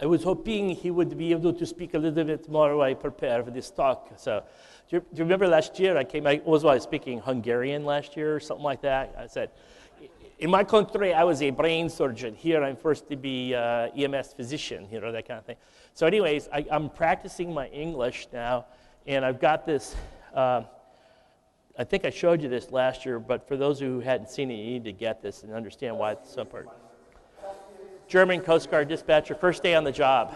I was hoping he would be able to speak a little bit more while I prepare for this talk. So, do you remember last year I was speaking Hungarian last year or something like that? I said, in my country, I was a brain surgeon. Here, I'm forced to be EMS physician, that kind of thing. So anyways, I'm practicing my English now, and I've got this, I think I showed you this last year, but for those who hadn't seen it, you need to get this and understand why it's so important. German Coast Guard dispatcher, first day on the job.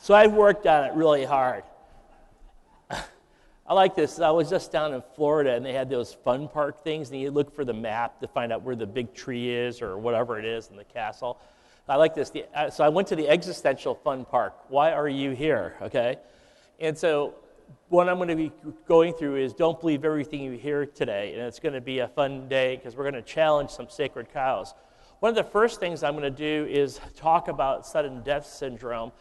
So I've worked on it really hard. I like this. I was just down in Florida, and they had those fun park things, and you look for the map to find out where the big tree is or whatever it is in the castle. I like this. So I went to the existential fun park. Why are you here? Okay? And so what I'm going to be going through is don't believe everything you hear today, and it's going to be a fun day because we're going to challenge some sacred cows. One of the first things I'm going to do is talk about sudden death syndrome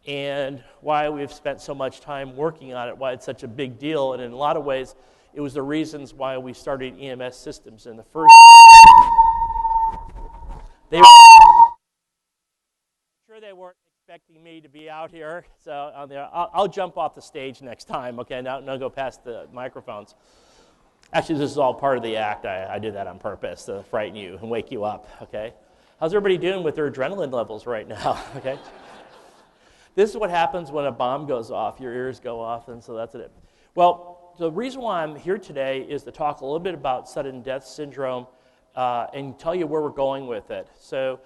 and why we've spent so much time working on it, why it's such a big deal, and in a lot of ways, it was the reasons why we started EMS systems in the first. Sure they weren't expecting me to be out here, so I'll jump off the stage next time, okay, now go past the microphones. Actually, this is all part of the act. I did that on purpose to frighten you and wake you up, okay? How's everybody doing with their adrenaline levels right now, okay? This is what happens when a bomb goes off. Your ears go off, and so that's it. Well, the reason why I'm here today is to talk a little bit about sudden death syndrome and tell you where we're going with it. So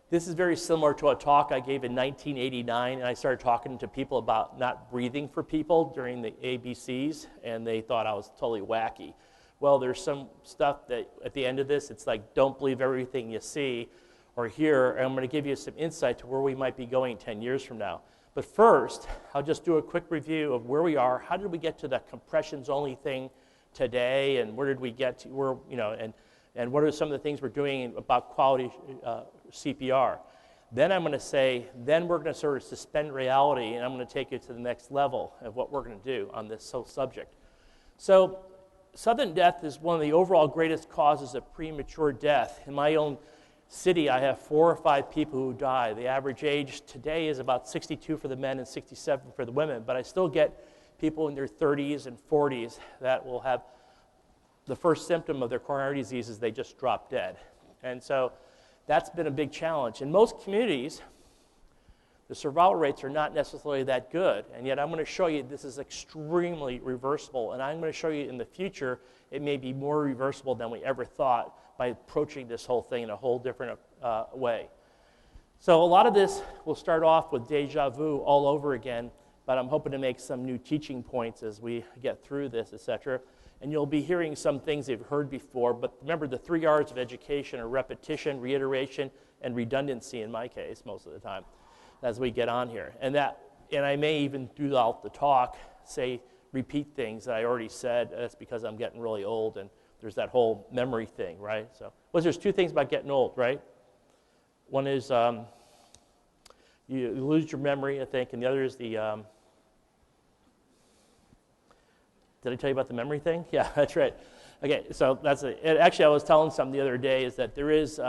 this is very similar to a talk I gave in 1989, and I started talking to people about not breathing for people during the ABCs, and they thought I was totally wacky. Well, there's some stuff that at the end of this, it's like, don't believe everything you see or hear, and I'm going to give you some insight to where we might be going 10 years from now. But first, I'll just do a quick review of where we are. How did we get to the compressions only thing today, and where did we get to? And what are some of the things we're doing about quality CPR? Then I'm going to say, then we're going to sort of suspend reality, and I'm going to take you to the next level of what we're going to do on this whole subject. So, sudden death is one of the overall greatest causes of premature death. In my own city, I have 4 or 5 people who die. The average age today is about 62 for the men and 67 for the women, but I still get people in their 30s and 40s that will have the first symptom of their coronary disease is they just drop dead. And so that's been a big challenge. In most communities, the survival rates are not necessarily that good, and yet I'm going to show you this is extremely reversible, and I'm going to show you in the future it may be more reversible than we ever thought by approaching this whole thing in a whole different way. So a lot of this will start off with deja vu all over again, but I'm hoping to make some new teaching points as we get through this, etc. And you'll be hearing some things you've heard before, but remember the 3 R's of education are repetition, reiteration, and redundancy in my case most of the time as we get on here. And I may even throughout the talk repeat things that I already said. That's because I'm getting really old and there's that whole memory thing, right? So, there's 2 things about getting old, right? One is you lose your memory, I think, and the other is the, did I tell you about the memory thing? Yeah, that's right. Okay, so that's it. Actually, I was telling some the other day is that there is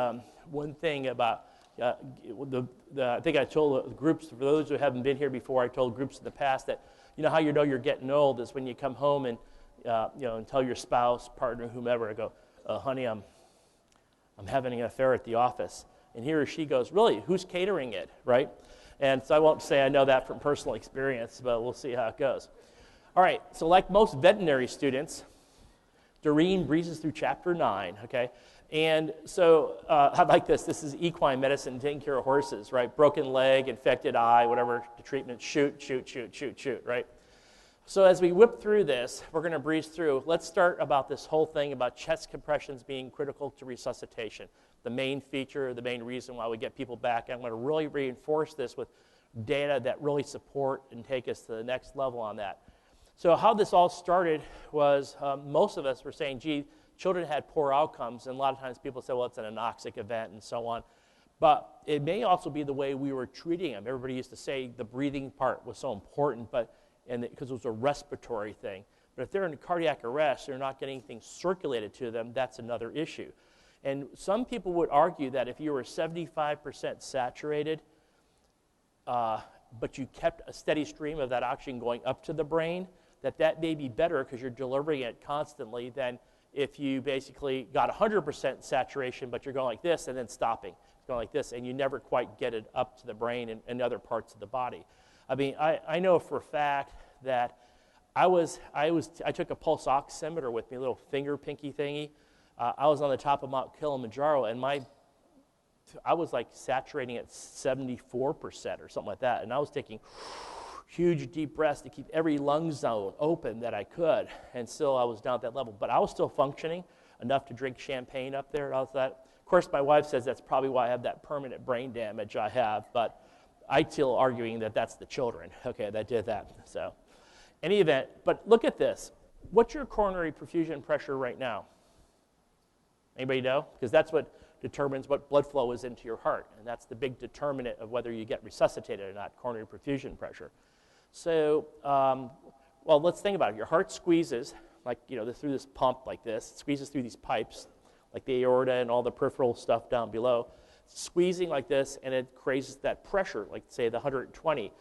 one thing about, I think I told groups, for those who haven't been here before, I told groups in the past that, how you know you're getting old is when you come home and and tell your spouse, partner, whomever, I go, honey, I'm having an affair at the office. And he or she goes, really, who's catering it, right? And so I won't say I know that from personal experience, but we'll see how it goes. All right, so like most veterinary students, Doreen breezes through chapter 9, okay? And so I like this. This is equine medicine, taking care of horses, right? Broken leg, infected eye, whatever the treatment, shoot, right? So as we whip through this, we're going to breeze through. Let's start about this whole thing about chest compressions being critical to resuscitation. the main feature, the main reason why we get people back. I'm going to really reinforce this with data that really support and take us to the next level on that. So how this all started was most of us were saying, gee, children had poor outcomes, and a lot of times people say, well, it's an anoxic event and so on. But it may also be the way we were treating them. Everybody used to say the breathing part was so important, because it was a respiratory thing. But if they're in cardiac arrest, they're not getting things circulated to them, that's another issue. And some people would argue that if you were 75% saturated, but you kept a steady stream of that oxygen going up to the brain, that may be better because you're delivering it constantly than if you basically got 100% saturation, but you're going like this and then stopping, going like this, and you never quite get it up to the brain and other parts of the body. I mean, I know for a fact that I took a pulse oximeter with me, a little finger pinky thingy. I was on the top of Mount Kilimanjaro, and I was like saturating at 74% or something like that, and I was taking huge deep breaths to keep every lung zone open that I could, and still I was down at that level. But I was still functioning enough to drink champagne up there. Of course, my wife says that's probably why I have that permanent brain damage I have, but I'm still arguing that that's the children, okay, that did that. So, any event, but look at this. What's your coronary perfusion pressure right now? Anybody know? Because that's what determines what blood flow is into your heart, and that's the big determinant of whether you get resuscitated or not, coronary perfusion pressure. So, well, let's think about it. Your heart squeezes, like, through this pump like this. It squeezes through these pipes, like the aorta and all the peripheral stuff down below. Squeezing like this, and it creates that pressure, like, say, the 120.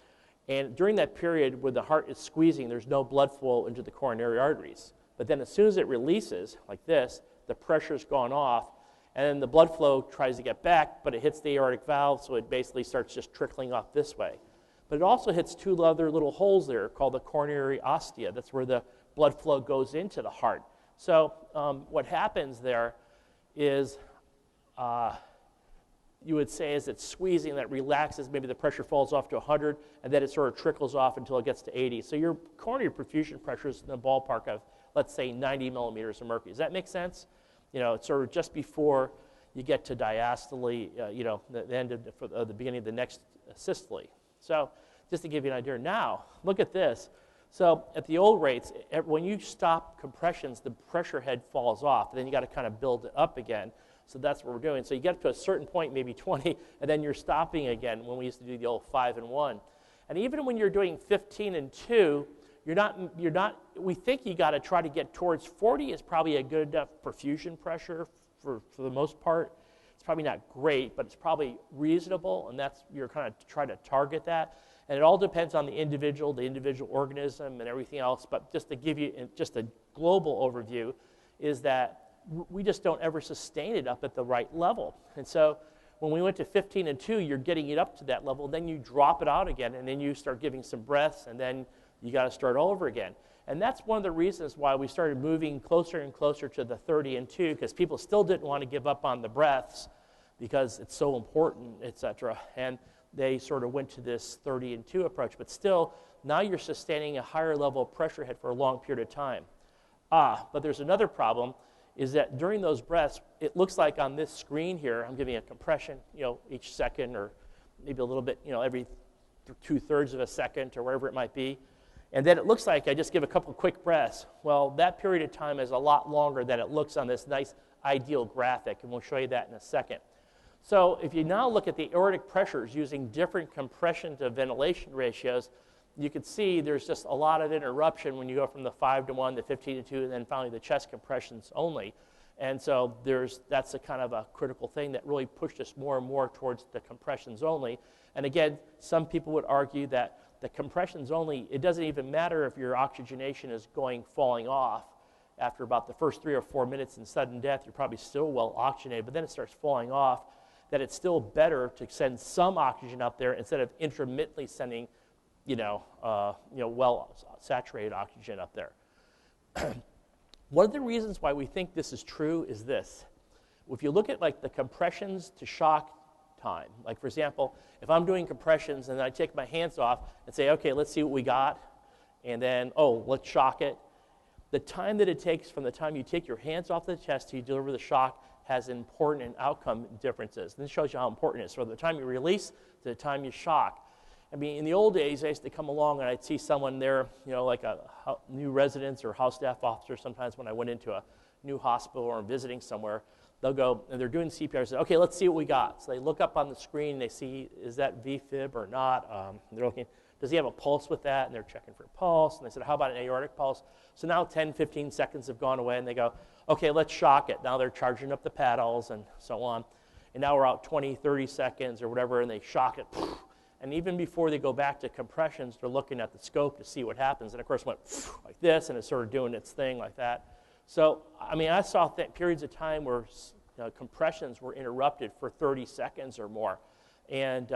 And during that period where the heart is squeezing, there's no blood flow into the coronary arteries. But then as soon as it releases, like this, the pressure's gone off, and then the blood flow tries to get back, but it hits the aortic valve, so it basically starts just trickling off this way. But it also hits two other little holes there called the coronary ostia. That's where the blood flow goes into the heart. So what happens there is you would say as it's squeezing, that relaxes, maybe the pressure falls off to 100, and then it sort of trickles off until it gets to 80. So your coronary perfusion pressure is in the ballpark of, let's say, 90 millimeters of mercury. Does that make sense? It's sort of just before you get to diastole, the end of the beginning of the next systole. So just to give you an idea now, look at this. So at the old rates, when you stop compressions, the pressure head falls off. Then you got to kind of build it up again. So that's what we're doing. So you get to a certain point, maybe 20, and then you're stopping again when we used to do the old 5 and 1. And even when you're doing 15 and 2, we think you got to try to get towards 40 is probably a good enough perfusion pressure for the most part. It's probably not great, but it's probably reasonable, and you're kind of trying to target that. And it all depends on the individual organism, and everything else. But just to give you just a global overview is that we just don't ever sustain it up at the right level. And so when we went to 15 and 2, you're getting it up to that level. Then you drop it out again, and then you start giving some breaths, and then you got to start all over again. And that's one of the reasons why we started moving closer and closer to the 30 and 2, because people still didn't want to give up on the breaths because it's so important, et cetera. And they sort of went to this 30 and 2 approach. But still, now you're sustaining a higher level of pressure head for a long period of time. But there's another problem, is that during those breaths, it looks like on this screen here, I'm giving a compression, each second, or maybe a little bit, every 2/3 of a second, or wherever it might be. And then it looks like I just give a couple quick breaths. Well, that period of time is a lot longer than it looks on this nice ideal graphic, and we'll show you that in a second. So if you now look at the aortic pressures using different compression to ventilation ratios, you can see there's just a lot of interruption when you go from the 5 to 1, the 15 to 2, and then finally the chest compressions only. And so that's a kind of a critical thing that really pushed us more and more towards the compressions only. And again, some people would argue that the compressions only, it doesn't even matter if your oxygenation is falling off. After about the first 3 or 4 minutes in sudden death, you're probably still well oxygenated, but then it starts falling off, that it's still better to send some oxygen up there instead of intermittently sending well saturated oxygen up there. One of the reasons why we think this is true is this. If you look at like the compressions to shock time, like for example, if I'm doing compressions and I take my hands off and say, okay, let's see what we got, and then, let's shock it. The time that it takes from the time you take your hands off the chest to deliver the shock has important outcome differences. And this shows you how important it is. From the time you release to the time you shock. I mean, in the old days, I used to come along and I'd see someone there, like a new residents or house staff officer. Sometimes when I went into a new hospital or I'm visiting somewhere, they'll go and they're doing CPR and say, okay, let's see what we got. So they look up on the screen and they see, is that VFib or not? They're looking, does he have a pulse with that? And they're checking for a pulse. And they said, how about an aortic pulse? So now 10, 15 seconds have gone away and they go, okay, let's shock it. Now they're charging up the paddles and so on. And now we're out 20, 30 seconds or whatever, and they shock it. And even before they go back to compressions, they're looking at the scope to see what happens. And of course, it went like this, and it's sort of doing its thing like that. So, I mean, I saw periods of time where compressions were interrupted for 30 seconds or more. And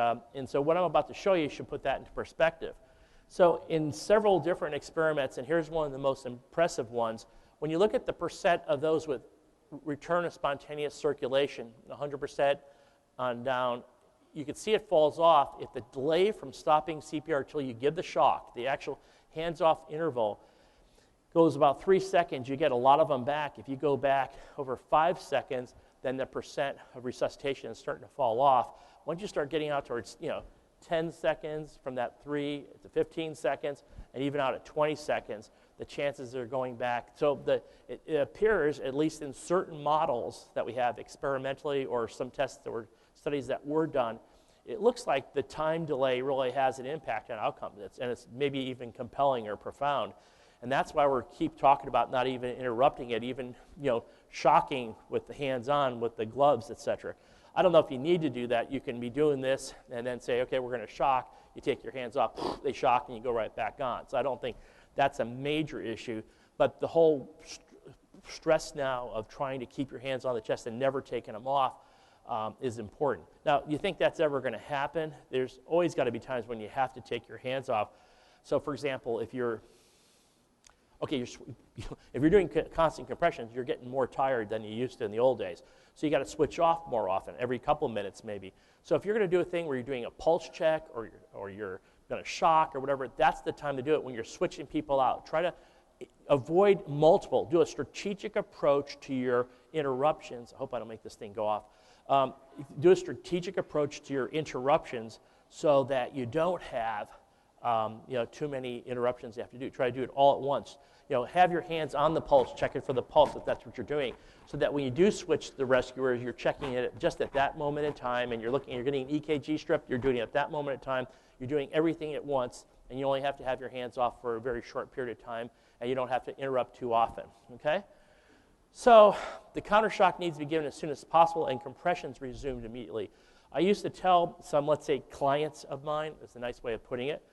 so what I'm about to show you should put that into perspective. So in several different experiments, and here's one of the most impressive ones, when you look at the percent of those with return of spontaneous circulation, 100% on down, you can see it falls off if the delay from stopping CPR until you give the shock, the actual hands-off interval, goes about 3 seconds. You get a lot of them back. If you go back over 5 seconds, then the percent of resuscitation is starting to fall off. Once you start getting out towards 10 seconds, from that 3 to 15 seconds, and even out at 20 seconds, the chances are going back. So it appears, at least in certain models that we have experimentally or some tests that were studies that were done, it looks like the time delay really has an impact on outcomes, and it's maybe even compelling or profound. And that's why we keep talking about not even interrupting it, even shocking with the hands-on, with the gloves, etc. I don't know if you need to do that. You can be doing this and then say, okay, we're going to shock. You take your hands off, they shock, and you go right back on. So I don't think that's a major issue. But the whole stress now of trying to keep your hands on the chest and never taking them off is important. Now, you think that's ever going to happen? There's always got to be times when you have to take your hands off. So, for example, if you're doing constant compressions, you're getting more tired than you used to in the old days. So you got to switch off more often, every couple of minutes maybe. So if you're going to do a thing where you're doing a pulse check or you're going to shock or whatever, that's the time to do it when you're switching people out. Try to avoid multiple. Do a strategic approach to your interruptions. I hope I don't make this thing go off. Do a strategic approach to your interruptions so that you don't have too many interruptions you have to do. Try to do it all at once. Have your hands on the pulse, checking for the pulse if that's what you're doing, so that when you do switch the rescuers, you're checking it just at that moment in time, and you're getting an EKG strip, you're doing it at that moment in time, you're doing everything at once, and you only have to have your hands off for a very short period of time, and you don't have to interrupt too often, okay? So the counter shock needs to be given as soon as possible, and compressions resumed immediately. I used to tell some, let's say, clients of mine, that's a nice way of putting it,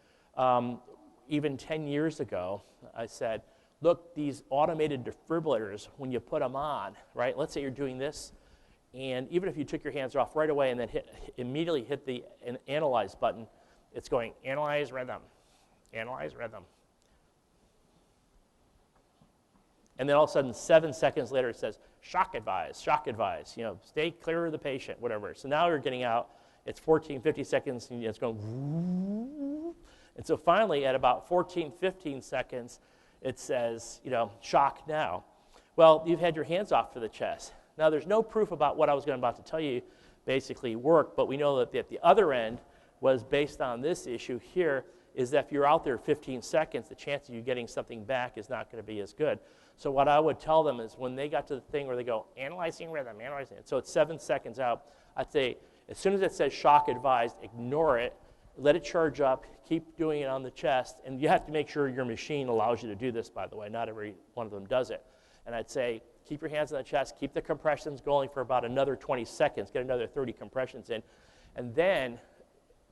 even 10 years ago, I said, look, these automated defibrillators, when you put them on, right, let's say you're doing this, and even if you took your hands off right away and then immediately hit the analyze button, it's going, analyze rhythm, analyze rhythm. And then all of a sudden, 7 seconds later, it says, shock advised, stay clear of the patient, whatever. So now you're getting out, it's 14, 50 seconds, and it's going, and so finally, at about 14, 15 seconds, it says, shock now. Well, you've had your hands off for the chest. Now, there's no proof about what I was about to tell you basically worked, but we know that at the other end was based on this issue here, is that if you're out there 15 seconds, the chance of you getting something back is not going to be as good. So what I would tell them is when they got to the thing where they go, analyzing rhythm, analyzing it, so it's 7 seconds out, I'd say as soon as it says shock advised, ignore it, let it charge up, keep doing it on the chest, and you have to make sure your machine allows you to do this, by the way. Not every one of them does it. And I'd say keep your hands on the chest, keep the compressions going for about another 20 seconds, get another 30 compressions in, and then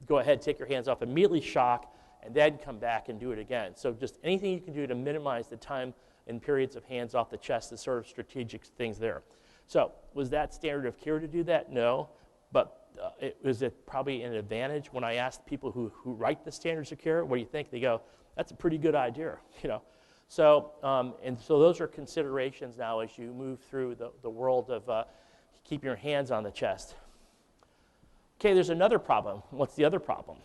go ahead, take your hands off, immediately shock, and then come back and do it again. So just anything you can do to minimize the time and periods of hands off the chest is sort of strategic things there. So was that standard of care to do that? No, but was it probably an advantage? When I asked people who write the standards of care, what do you think? They go, that's a pretty good idea, So, and so those are considerations now as you move through the world of keeping your hands on the chest. Okay, there's another problem. What's the other problem?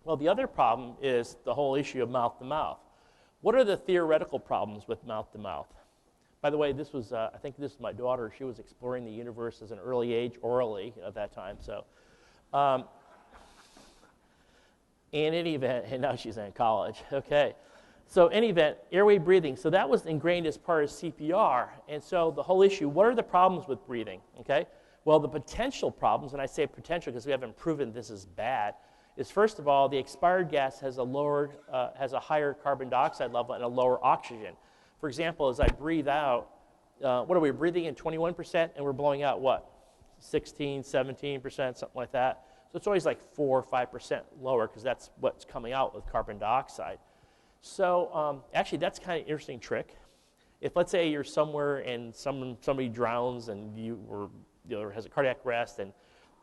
Well, the other problem is the whole issue of mouth-to-mouth. What are the theoretical problems with mouth-to-mouth? By the way, this was, I think this is my daughter. She was exploring the universe as an early age, orally at that time. So, in any event, and now she's in college. Okay. So in any event, airway breathing. So that was ingrained as part of CPR. And so the whole issue, what are the problems with breathing? Okay. Well, the potential problems, and I say potential because we haven't proven this is bad, is first of all, the expired gas has a higher carbon dioxide level and a lower oxygen. For example, as I breathe out, what are we breathing in 21% and we're blowing out what? 16, 17%, something like that. So it's always like 4 or 5% lower because that's what's coming out with carbon dioxide. So actually, that's kind of an interesting trick. If let's say you're somewhere and somebody drowns and has a cardiac arrest and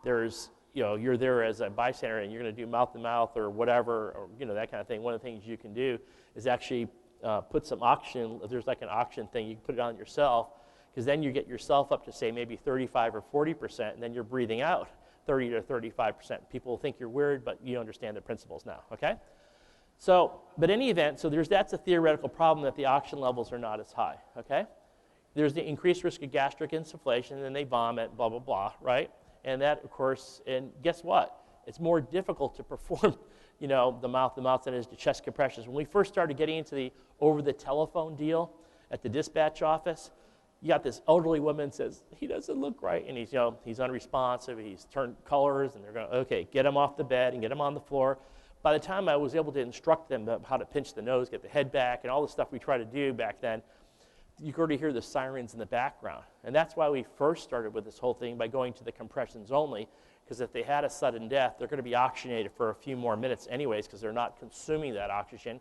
there's you're there as a bystander and you're going to do mouth to mouth or whatever or that kind of thing. One of the things you can do is actually put some oxygen. If there's like an oxygen thing, you can put it on yourself because then you get yourself up to say maybe 35 or 40%, and then you're breathing out 30 to 35%. People think you're weird, but you understand the principles now. Okay. So, but in any event, that's a theoretical problem that the oxygen levels are not as high, okay? There's the increased risk of gastric insufflation, and then they vomit, blah, blah, blah, right? And that, of course, and guess what? It's more difficult to perform, the mouth than it is to chest compressions. When we first started getting into the over-the-telephone deal at the dispatch office, you got this elderly woman says, he doesn't look right, and he's unresponsive, he's turned colors, and they're going, okay, get him off the bed and get him on the floor. By the time I was able to instruct them how to pinch the nose, get the head back, and all the stuff we tried to do back then, you could already hear the sirens in the background. And that's why we first started with this whole thing by going to the compressions only, because if they had a sudden death, they're going to be oxygenated for a few more minutes anyways, because they're not consuming that oxygen,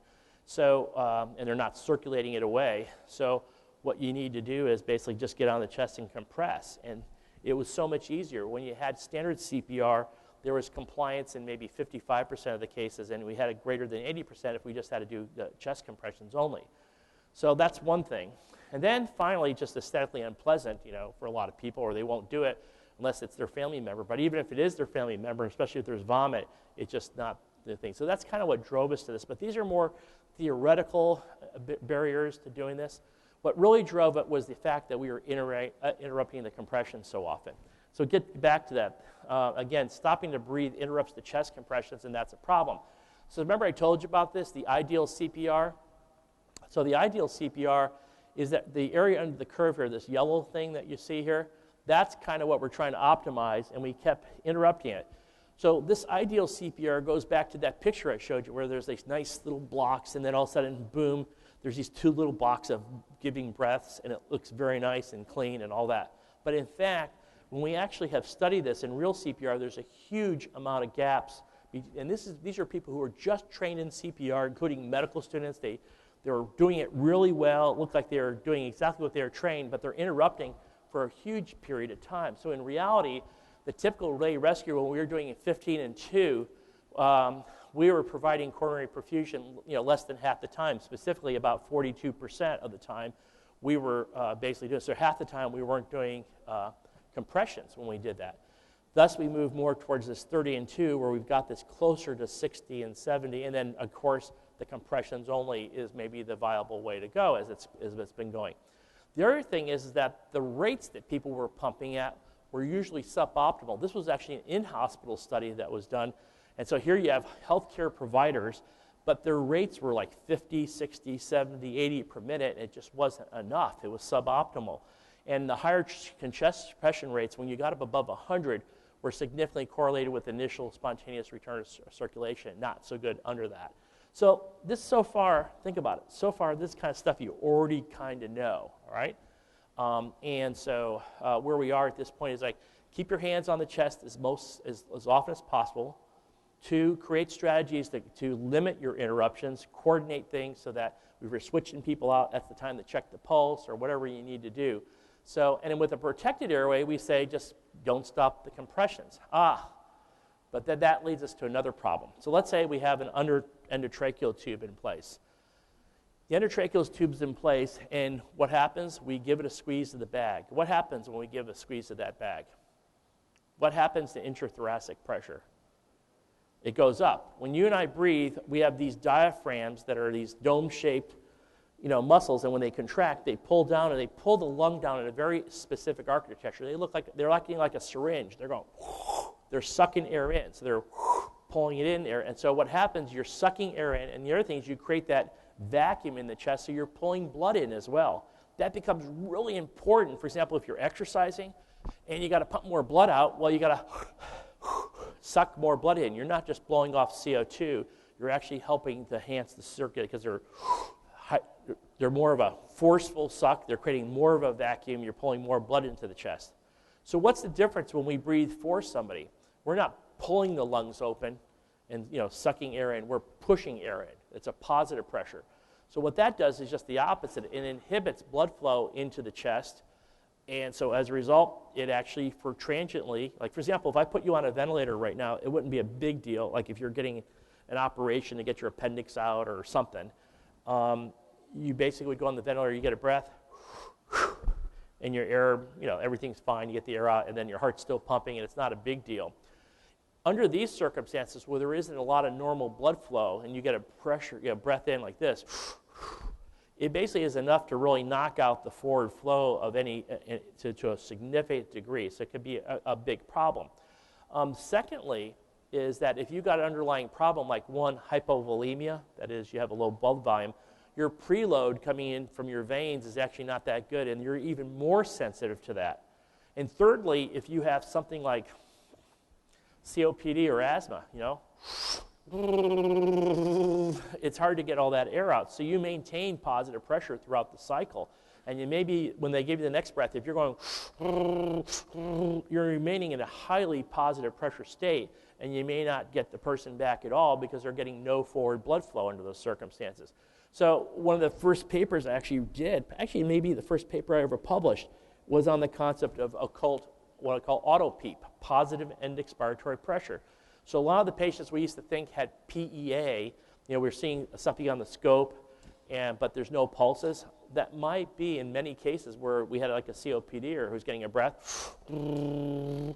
and they're not circulating it away. So what you need to do is basically just get on the chest and compress. And it was so much easier. When you had standard CPR, there was compliance in maybe 55% of the cases, and we had a greater than 80% if we just had to do the chest compressions only. So that's one thing. And then finally, just aesthetically unpleasant, for a lot of people, or they won't do it unless it's their family member. But even if it is their family member, especially if there's vomit, it's just not the thing. So that's kind of what drove us to this. But these are more theoretical barriers to doing this. What really drove it was the fact that we were interrupting the compression so often. So get back to that. Again, stopping to breathe interrupts the chest compressions, and that's a problem. So remember I told you about this, the ideal CPR? So the ideal CPR is that the area under the curve here, this yellow thing that you see here, that's kind of what we're trying to optimize, and we kept interrupting it. So this ideal CPR goes back to that picture I showed you where there's these nice little blocks, and then all of a sudden, boom, there's these two little blocks of giving breaths, and it looks very nice and clean and all that. But in fact, when we actually have studied this in real CPR, there's a huge amount of gaps. And these are people who are just trained in CPR, including medical students. They were doing it really well. It looked like they were doing exactly what they were trained, but they're interrupting for a huge period of time. So in reality, the typical lay rescue, when we were doing it 15 and 2, we were providing coronary perfusion less than half the time, specifically about 42% of the time we were basically doing. So half the time we weren't doing compressions when we did that. Thus, we move more towards this 30 and 2, where we've got this closer to 60 and 70, and then, of course, the compressions only is maybe the viable way to go as it's been going. The other thing is that the rates that people were pumping at were usually suboptimal. This was actually an in-hospital study that was done, and so here you have healthcare providers, but their rates were like 50, 60, 70, 80 per minute, and it just wasn't enough. It was suboptimal. And the higher chest compression rates, when you got up above 100, were significantly correlated with initial spontaneous return of circulation. Not so good under that. So this so far, think about it. So far, this kind of stuff you already kind of know, all right? And so where we are at this point is like, keep your hands on the chest as often as possible. 2, create strategies to limit your interruptions, coordinate things so that we were switching people out at the time to check the pulse or whatever you need to do. So, and then with a protected airway, we say just don't stop the compressions. But then that leads us to another problem. So let's say we have an endotracheal tube in place. The endotracheal tube's in place, and what happens? We give it a squeeze of the bag. What happens when we give a squeeze of that bag? What happens to intrathoracic pressure? It goes up. When you and I breathe, we have these diaphragms that are these dome-shaped muscles, and when they contract, they pull down, and they pull the lung down in a very specific architecture. They look like they're acting like a syringe. They're going, they're sucking air in, so they're pulling it in there. And so what happens, you're sucking air in, and the other thing is you create that vacuum in the chest, so you're pulling blood in as well. That becomes really important. For example, if you're exercising and you got to pump more blood out, well, you got to suck more blood in. You're not just blowing off CO2. You're actually helping to enhance the circuit because they're more of a forceful suck. They're creating more of a vacuum. You're pulling more blood into the chest. So what's the difference when we breathe for somebody? We're not pulling the lungs open and sucking air in. We're pushing air in. It's a positive pressure. So what that does is just the opposite. It inhibits blood flow into the chest. And so as a result, it actually, for transiently, like for example, if I put you on a ventilator right now, it wouldn't be a big deal. Like if you're getting an operation to get your appendix out or something, you basically would go on the ventilator, you get a breath, and your air, everything's fine, you get the air out, and then your heart's still pumping, and it's not a big deal. Under these circumstances where there isn't a lot of normal blood flow, and you get a pressure, breath in like this, it basically is enough to really knock out the forward flow of any, to a significant degree, so it could be a big problem. Secondly, is that if you've got an underlying problem like one, hypovolemia, that is you have a low blood volume, your preload coming in from your veins is actually not that good, and you're even more sensitive to that. And thirdly, if you have something like COPD or asthma, it's hard to get all that air out. So you maintain positive pressure throughout the cycle. And you maybe, when they give you the next breath, if you're going, you're remaining in a highly positive pressure state, and you may not get the person back at all because they're getting no forward blood flow under those circumstances. So one of the first papers I actually did, actually maybe the first paper I ever published, was on the concept of occult, what I call auto-PEEP, positive end expiratory pressure. So a lot of the patients we used to think had PEA, we're seeing something on the scope, but there's no pulses. That might be in many cases where we had like a COPDer who's getting a breath, and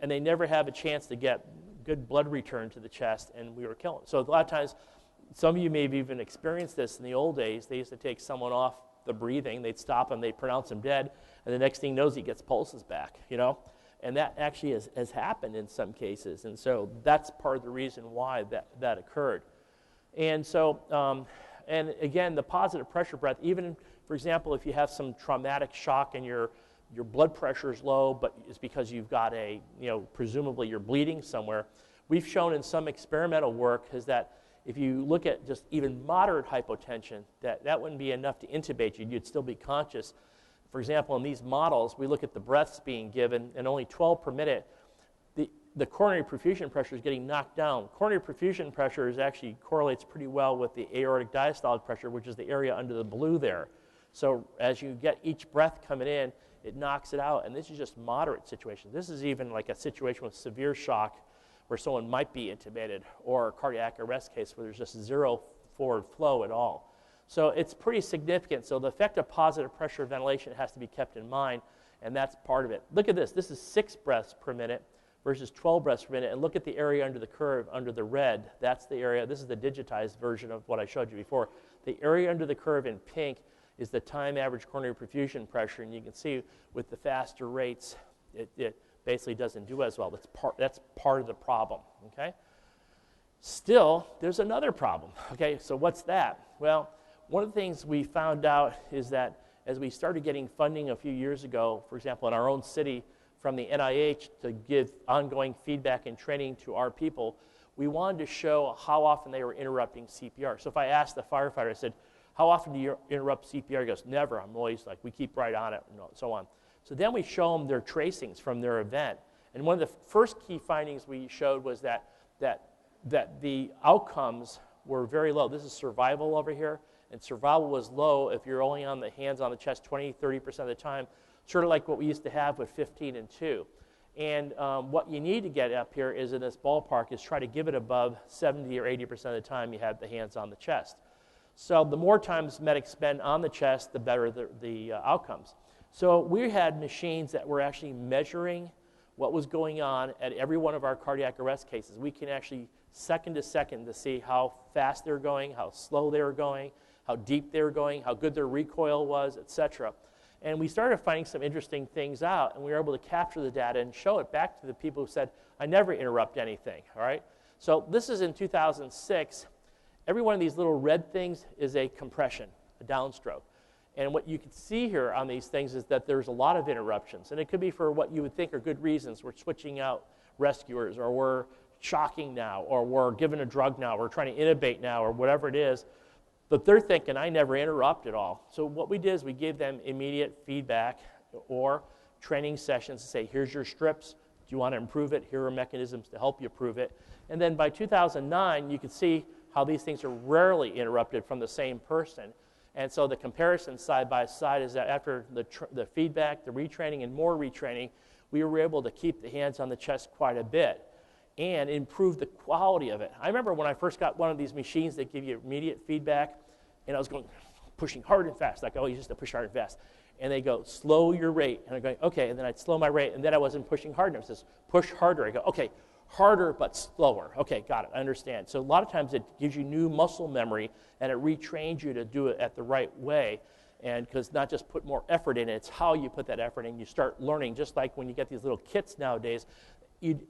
they never have a chance to get good blood return to the chest, and we were killing. So a lot of times, some of you may have even experienced this in the old days. They used to take someone off the breathing, they'd stop him, they'd pronounce him dead, and the next thing he knows, he gets pulses back, And that actually has happened in some cases, and so that's part of the reason why that occurred. And so, and again, the positive pressure breath, even, for example, if you have some traumatic shock and your blood pressure is low, but it's because you've got presumably you're bleeding somewhere, we've shown in some experimental work is that if you look at just even moderate hypotension, that wouldn't be enough to intubate you. You'd still be conscious. For example, in these models, we look at the breaths being given, and only 12 per minute, the coronary perfusion pressure is getting knocked down. Coronary perfusion pressure actually correlates pretty well with the aortic diastolic pressure, which is the area under the blue there. So as you get each breath coming in, it knocks it out, and this is just moderate situation. This is even like a situation with severe shock where someone might be intubated, or a cardiac arrest case where there's just zero forward flow at all. So it's pretty significant. So the effect of positive pressure ventilation has to be kept in mind, and that's part of it. Look at this. This is 6 breaths per minute versus 12 breaths per minute, and look at the area under the curve, under the red. That's the area. This is the digitized version of what I showed you before. The area under the curve in pink is the time average coronary perfusion pressure, and you can see with the faster rates, it basically doesn't do as well. That's part of the problem, okay? Still, there's another problem, okay? So what's that? Well, one of the things we found out is that as we started getting funding a few years ago, for example, in our own city from the NIH to give ongoing feedback and training to our people, we wanted to show how often they were interrupting CPR. So if I asked the firefighter, I said, how often do you interrupt CPR? He goes, never. I'm always like, we keep right on it, and so on. So then we show them their tracings from their event. And one of the first key findings we showed was that the outcomes were very low. This is survival over here, and survival was low if you're only on the hands on the chest 20, 30% of the time, sort of like what we used to have with 15 and 2. And what you need to get up here is in this ballpark is try to give it above 70 or 80% of the time you have the hands on the chest. So the more times medics spend on the chest, the better the outcomes. So we had machines that were actually measuring what was going on at every one of our cardiac arrest cases. We can actually second to second to see how fast they're going, how slow they were going, how deep they were going, how good their recoil was, etc. And we started finding some interesting things out, and we were able to capture the data and show it back to the people who said, I never interrupt anything, all right? So this is in 2006. Every one of these little red things is a compression, a downstroke. And what you can see here on these things is that there's a lot of interruptions. And it could be for what you would think are good reasons. We're switching out rescuers, or we're shocking now, or we're giving a drug now, we're trying to intubate now, or whatever it is. But they're thinking, I never interrupt at all. So what we did is we gave them immediate feedback or training sessions to say, here's your strips. Do you want to improve it? Here are mechanisms to help you improve it. And then by 2009, you could see how these things are rarely interrupted from the same person. And so the comparison side by side is that after the feedback, the retraining, and more retraining, we were able to keep the hands on the chest quite a bit and improve the quality of it. I remember when I first got one of these machines that give you immediate feedback, and I was pushing hard and fast, like, oh, you just have to push hard and fast. And they go, slow your rate. And I'm going, okay, and then I'd slow my rate, and then I wasn't pushing hard enough. It says, push harder. I go, okay, harder but slower. Okay, got it, I understand. So a lot of times it gives you new muscle memory, and it retrains you to do it at the right way. And because not just put more effort in it, it's how you put that effort in. You start learning, just like when you get these little kits nowadays,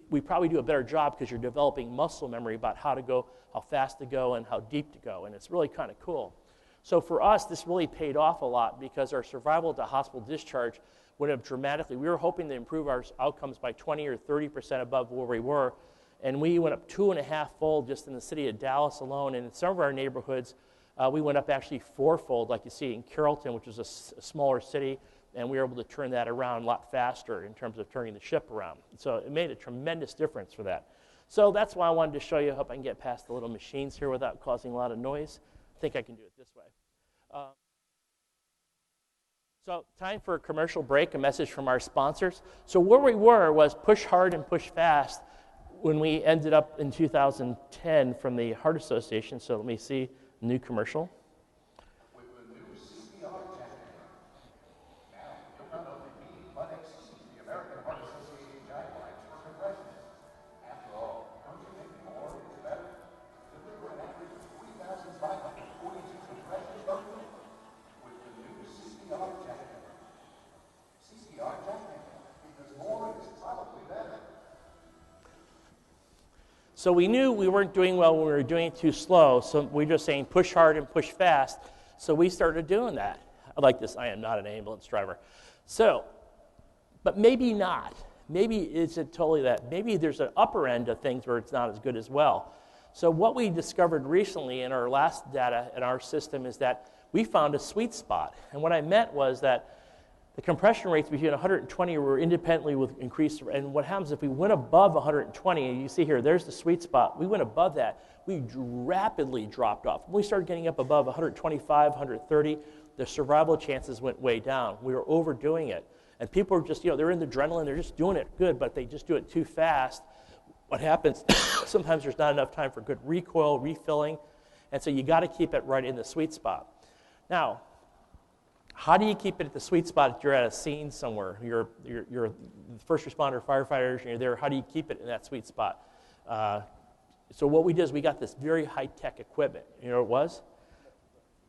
we probably do a better job because you're developing muscle memory about how to go, how fast to go, and how deep to go. And it's really kind of cool. So for us, this really paid off a lot because our survival to hospital discharge went up dramatically. We were hoping to improve our outcomes by 20 or 30% above where we were. And we went up 2.5-fold just in the city of Dallas alone. And in some of our neighborhoods, we went up actually 4-fold, like you see in Carrollton, which is a smaller city. And we were able to turn that around a lot faster in terms of turning the ship around. So it made a tremendous difference for that. So that's why I wanted to show you. I hope I can get past the little machines here without causing a lot of noise. I think I can do it this way. So time for a commercial break, a message from our sponsors. So where we were was push hard and push fast when we ended up in 2010 from the Heart Association. So let me see the new commercial. With the new CPR technique, now you'll not only meet but exceed the American Heart Association guidelines for compression. After all, don't you think more is better? Deliver an average of 3,542 compressions per minute with the new CPR technique. CPR technique, because more is probably better. So we knew we weren't doing well when we were doing it too slow, so we were just saying push hard and push fast, so we started doing that. I like this, I am not an ambulance driver. So, but maybe not. Maybe it's totally that. Maybe there's an upper end of things where it's not as good as well. So what we discovered recently in our last data in our system is that we found a sweet spot. And what I meant was that the compression rates between 120 were independently with increased, and what happens if we went above 120, and you see here, there's the sweet spot. We went above that, we rapidly dropped off. When we started getting up above 125, 130, the survival chances went way down. We were overdoing it. And people are just, they're in the adrenaline, they're just doing it good, but they just do it too fast. What happens, sometimes there's not enough time for good recoil, refilling, and so you got to keep it right in the sweet spot. Now, how do you keep it at the sweet spot if you're at a scene somewhere? You're first responder, firefighters, and you're there. How do you keep it in that sweet spot? So what we did is we got this very high-tech equipment. You know what it was?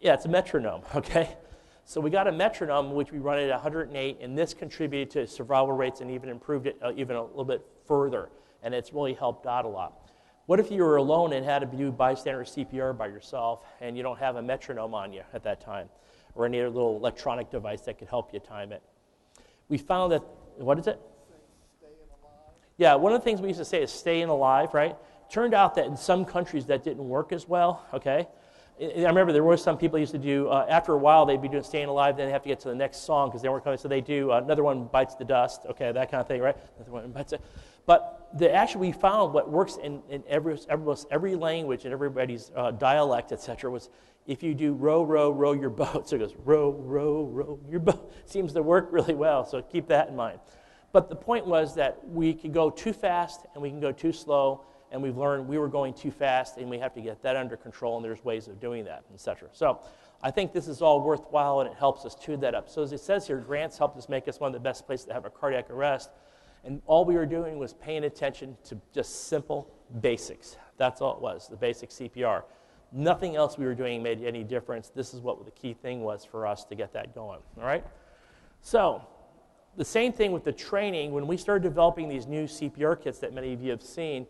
Yeah, it's a metronome, okay? So we got a metronome, which we run at 108, and this contributed to survival rates and even improved it even a little bit further, and it's really helped out a lot. What if you were alone and had to do bystander CPR by yourself, and you don't have a metronome on you at that time, or any other little electronic device that could help you time it? We found that, what is it? Staying alive. Yeah, one of the things we used to say is staying alive, right? Turned out that in some countries that didn't work as well, okay? I remember there were some people used to do, after a while they'd be doing staying alive, then they have to get to the next song because they weren't coming, so they do another one bites the dust, okay, that kind of thing, right? Another one bites it. But actually we found what works in every language and everybody's dialect, etc., was if you do row, row, row your boat. So it goes row, row, row your boat. Seems to work really well, so keep that in mind. But the point was that we can go too fast and we can go too slow, and we've learned we were going too fast and we have to get that under control, and there's ways of doing that, etc. So I think this is all worthwhile and it helps us tune that up. So as it says here, grants helped us make us one of the best places to have a cardiac arrest, and all we were doing was paying attention to just simple basics. That's all it was, the basic CPR. Nothing else we were doing made any difference. This is what the key thing was for us to get that going, all right? So the same thing with the training. When we started developing these new CPR kits that many of you have seen,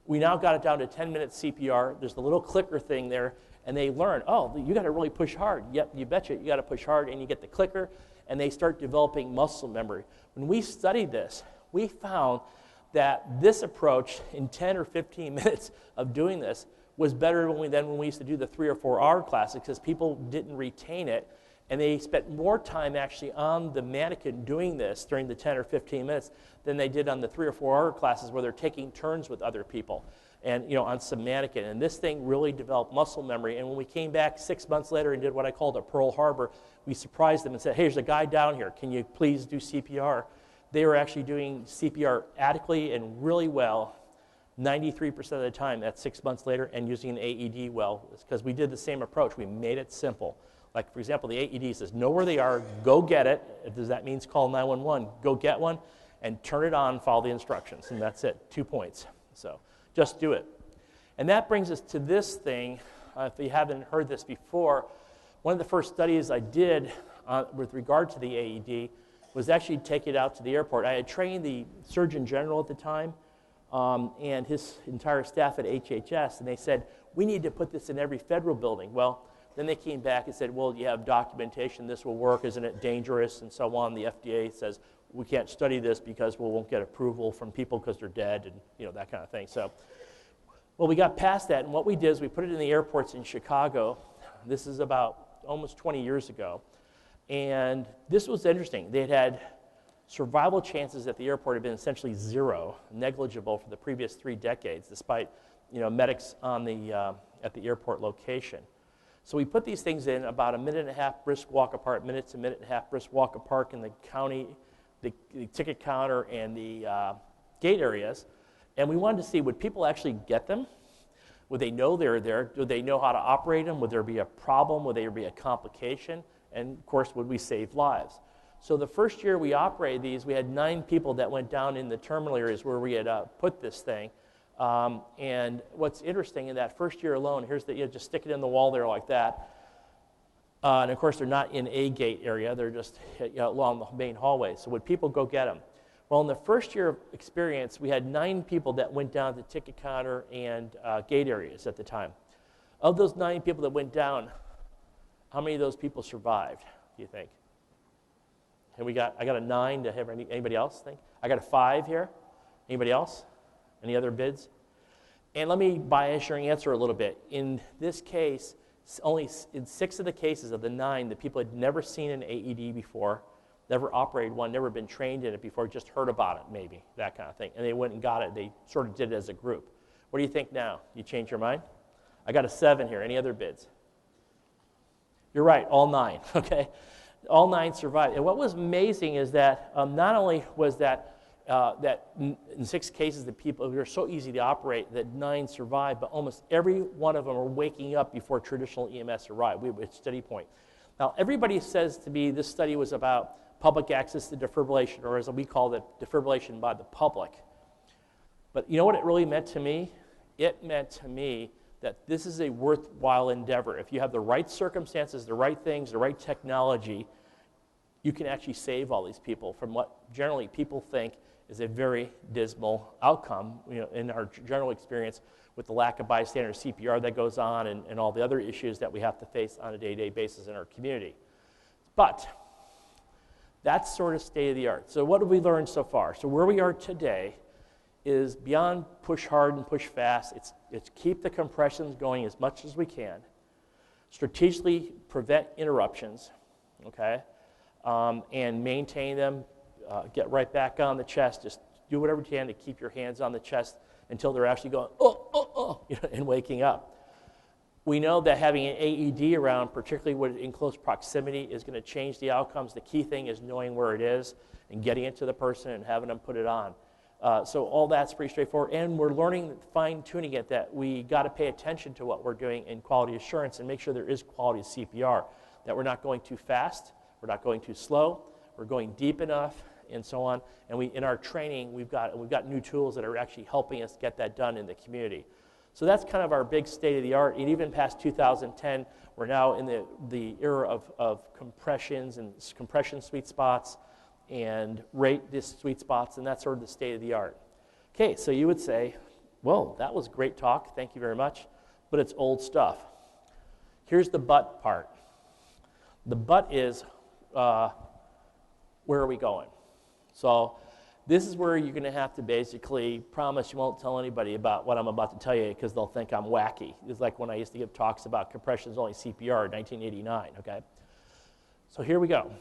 we now got it down to 10-minute CPR. There's the little clicker thing there, and they learn, oh, you got to really push hard. Yep, you betcha, you got to push hard, and you get the clicker, and they start developing muscle memory. When we studied this, we found that this approach in 10 or 15 minutes of doing this was better than when we used to do the 3 or 4 hour classes, because people didn't retain it, and they spent more time actually on the mannequin doing this during the 10 or 15 minutes than they did on the 3 or 4 hour classes where they're taking turns with other people and on some mannequin. And this thing really developed muscle memory. And when we came back 6 months later and did what I called a Pearl Harbor, we surprised them and said, hey, there's a guy down here. Can you please do CPR? They were actually doing CPR adequately and really well 93% of the time. That's 6 months later, and using an AED well, because we did the same approach. We made it simple. Like, for example, the AED says, know where they are, go get it. Does that mean call 911? Go get one, and turn it on, follow the instructions, and that's it, 2 points. So just do it. And that brings us to this thing. If you haven't heard this before, one of the first studies I did with regard to the AED was actually take it out to the airport. I had trained the Surgeon General at the time and his entire staff at HHS, and they said, we need to put this in every federal building. Well, then they came back and said, well, you have documentation, this will work, isn't it dangerous, and so on. The FDA says, we can't study this because we won't get approval from people because they're dead, and that kind of thing. So, well, we got past that, and what we did is we put it in the airports in Chicago. This is about almost 20 years ago, and this was interesting. They had survival chances at the airport had been essentially zero, negligible for the previous 3 decades, despite medics on at the airport location. So we put these things in about a minute and a half brisk walk apart, minute to minute and a half brisk walk apart in the county, the ticket counter, and the gate areas. And we wanted to see, would people actually get them? Would they know they're there? Do they know how to operate them? Would there be a problem? Would there be a complication? And of course, would we save lives? So the first year we operated these, we had 9 people that went down in the terminal areas where we had put this thing. And what's interesting, in that first year alone, here's the, just stick it in the wall there like that. And of course, they're not in a gate area. They're just along the main hallway. So would people go get them? Well, in the first year of experience, we had 9 people that went down to the ticket counter and gate areas at the time. Of those 9 people that went down, how many of those people survived, do you think? And I got a 9 to have anybody else think? I got a 5 here. Anybody else? Any other bids? And let me bias your answer a little bit. In this case, only in 6 of the cases of the 9, the people had never seen an AED before, never operated one, never been trained in it before, just heard about it maybe, that kind of thing. And they went and got it. They sort of did it as a group. What do you think now? You change your mind? I got a 7 here. Any other bids? You're right, all 9, okay? All 9 survived. And what was amazing is that not only was that in 6 cases, the people who are so easy to operate, that 9 survived, but almost every one of them are waking up before traditional EMS arrived. We have a steady point. Now, everybody says to me this study was about public access to defibrillation, or as we call it, defibrillation by the public. But you know what it really meant to me? It meant to me that this is a worthwhile endeavor. If you have the right circumstances, the right things, the right technology, you can actually save all these people from what generally people think is a very dismal outcome, in our general experience with the lack of bystander CPR that goes on and all the other issues that we have to face on a day-to-day basis in our community. But that's sort of state of the art. So what have we learned so far? So where we are today is beyond push hard and push fast. It's keep the compressions going as much as we can, strategically prevent interruptions, okay, and maintain them. Get right back on the chest. Just do whatever you can to keep your hands on the chest until they're actually going, and waking up. We know that having an AED around, particularly in close proximity, is going to change the outcomes. The key thing is knowing where it is and getting it to the person and having them put it on. So all that's pretty straightforward. And we're learning, fine-tuning it, that we got to pay attention to what we're doing in quality assurance and make sure there is quality CPR, that we're not going too fast, we're not going too slow, we're going deep enough, and so on. And in our training, we've got new tools that are actually helping us get that done in the community. So that's kind of our big state of the art. And even past 2010, we're now in the era of compressions and compression sweet spots and rate sweet spots, and that's sort of the state of the art. Okay, so you would say, well, that was great talk, thank you very much, but it's old stuff. Here's the but part. The but is, where are we going? So this is where you're going to have to basically promise you won't tell anybody about what I'm about to tell you because they'll think I'm wacky. It's like when I used to give talks about compression is only CPR in 1989, okay? So here we go.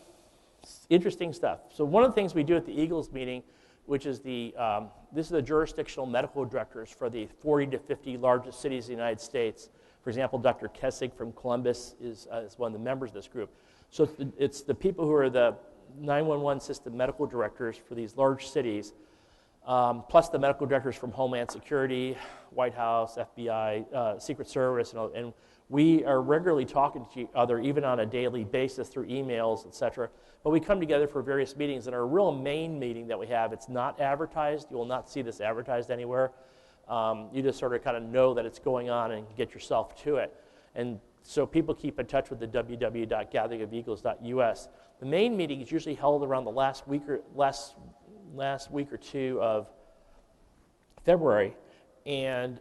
Interesting stuff. So one of the things we do at the Eagles meeting, which is this is the jurisdictional medical directors for the 40 to 50 largest cities in the United States. For example, Dr. Kessig from Columbus is one of the members of this group. So it's the people who are the 911 system medical directors for these large cities, plus the medical directors from Homeland Security, White House, FBI, Secret Service, and we are regularly talking to each other, even on a daily basis through emails, et cetera. But we come together for various meetings, and our real main meeting that we have, it's not advertised. You will not see this advertised anywhere. You just sort of kind of know that it's going on and get yourself to it. And so people keep in touch with the www.gatheringofeagles.us. The main meeting is usually held around the last week or two of February, and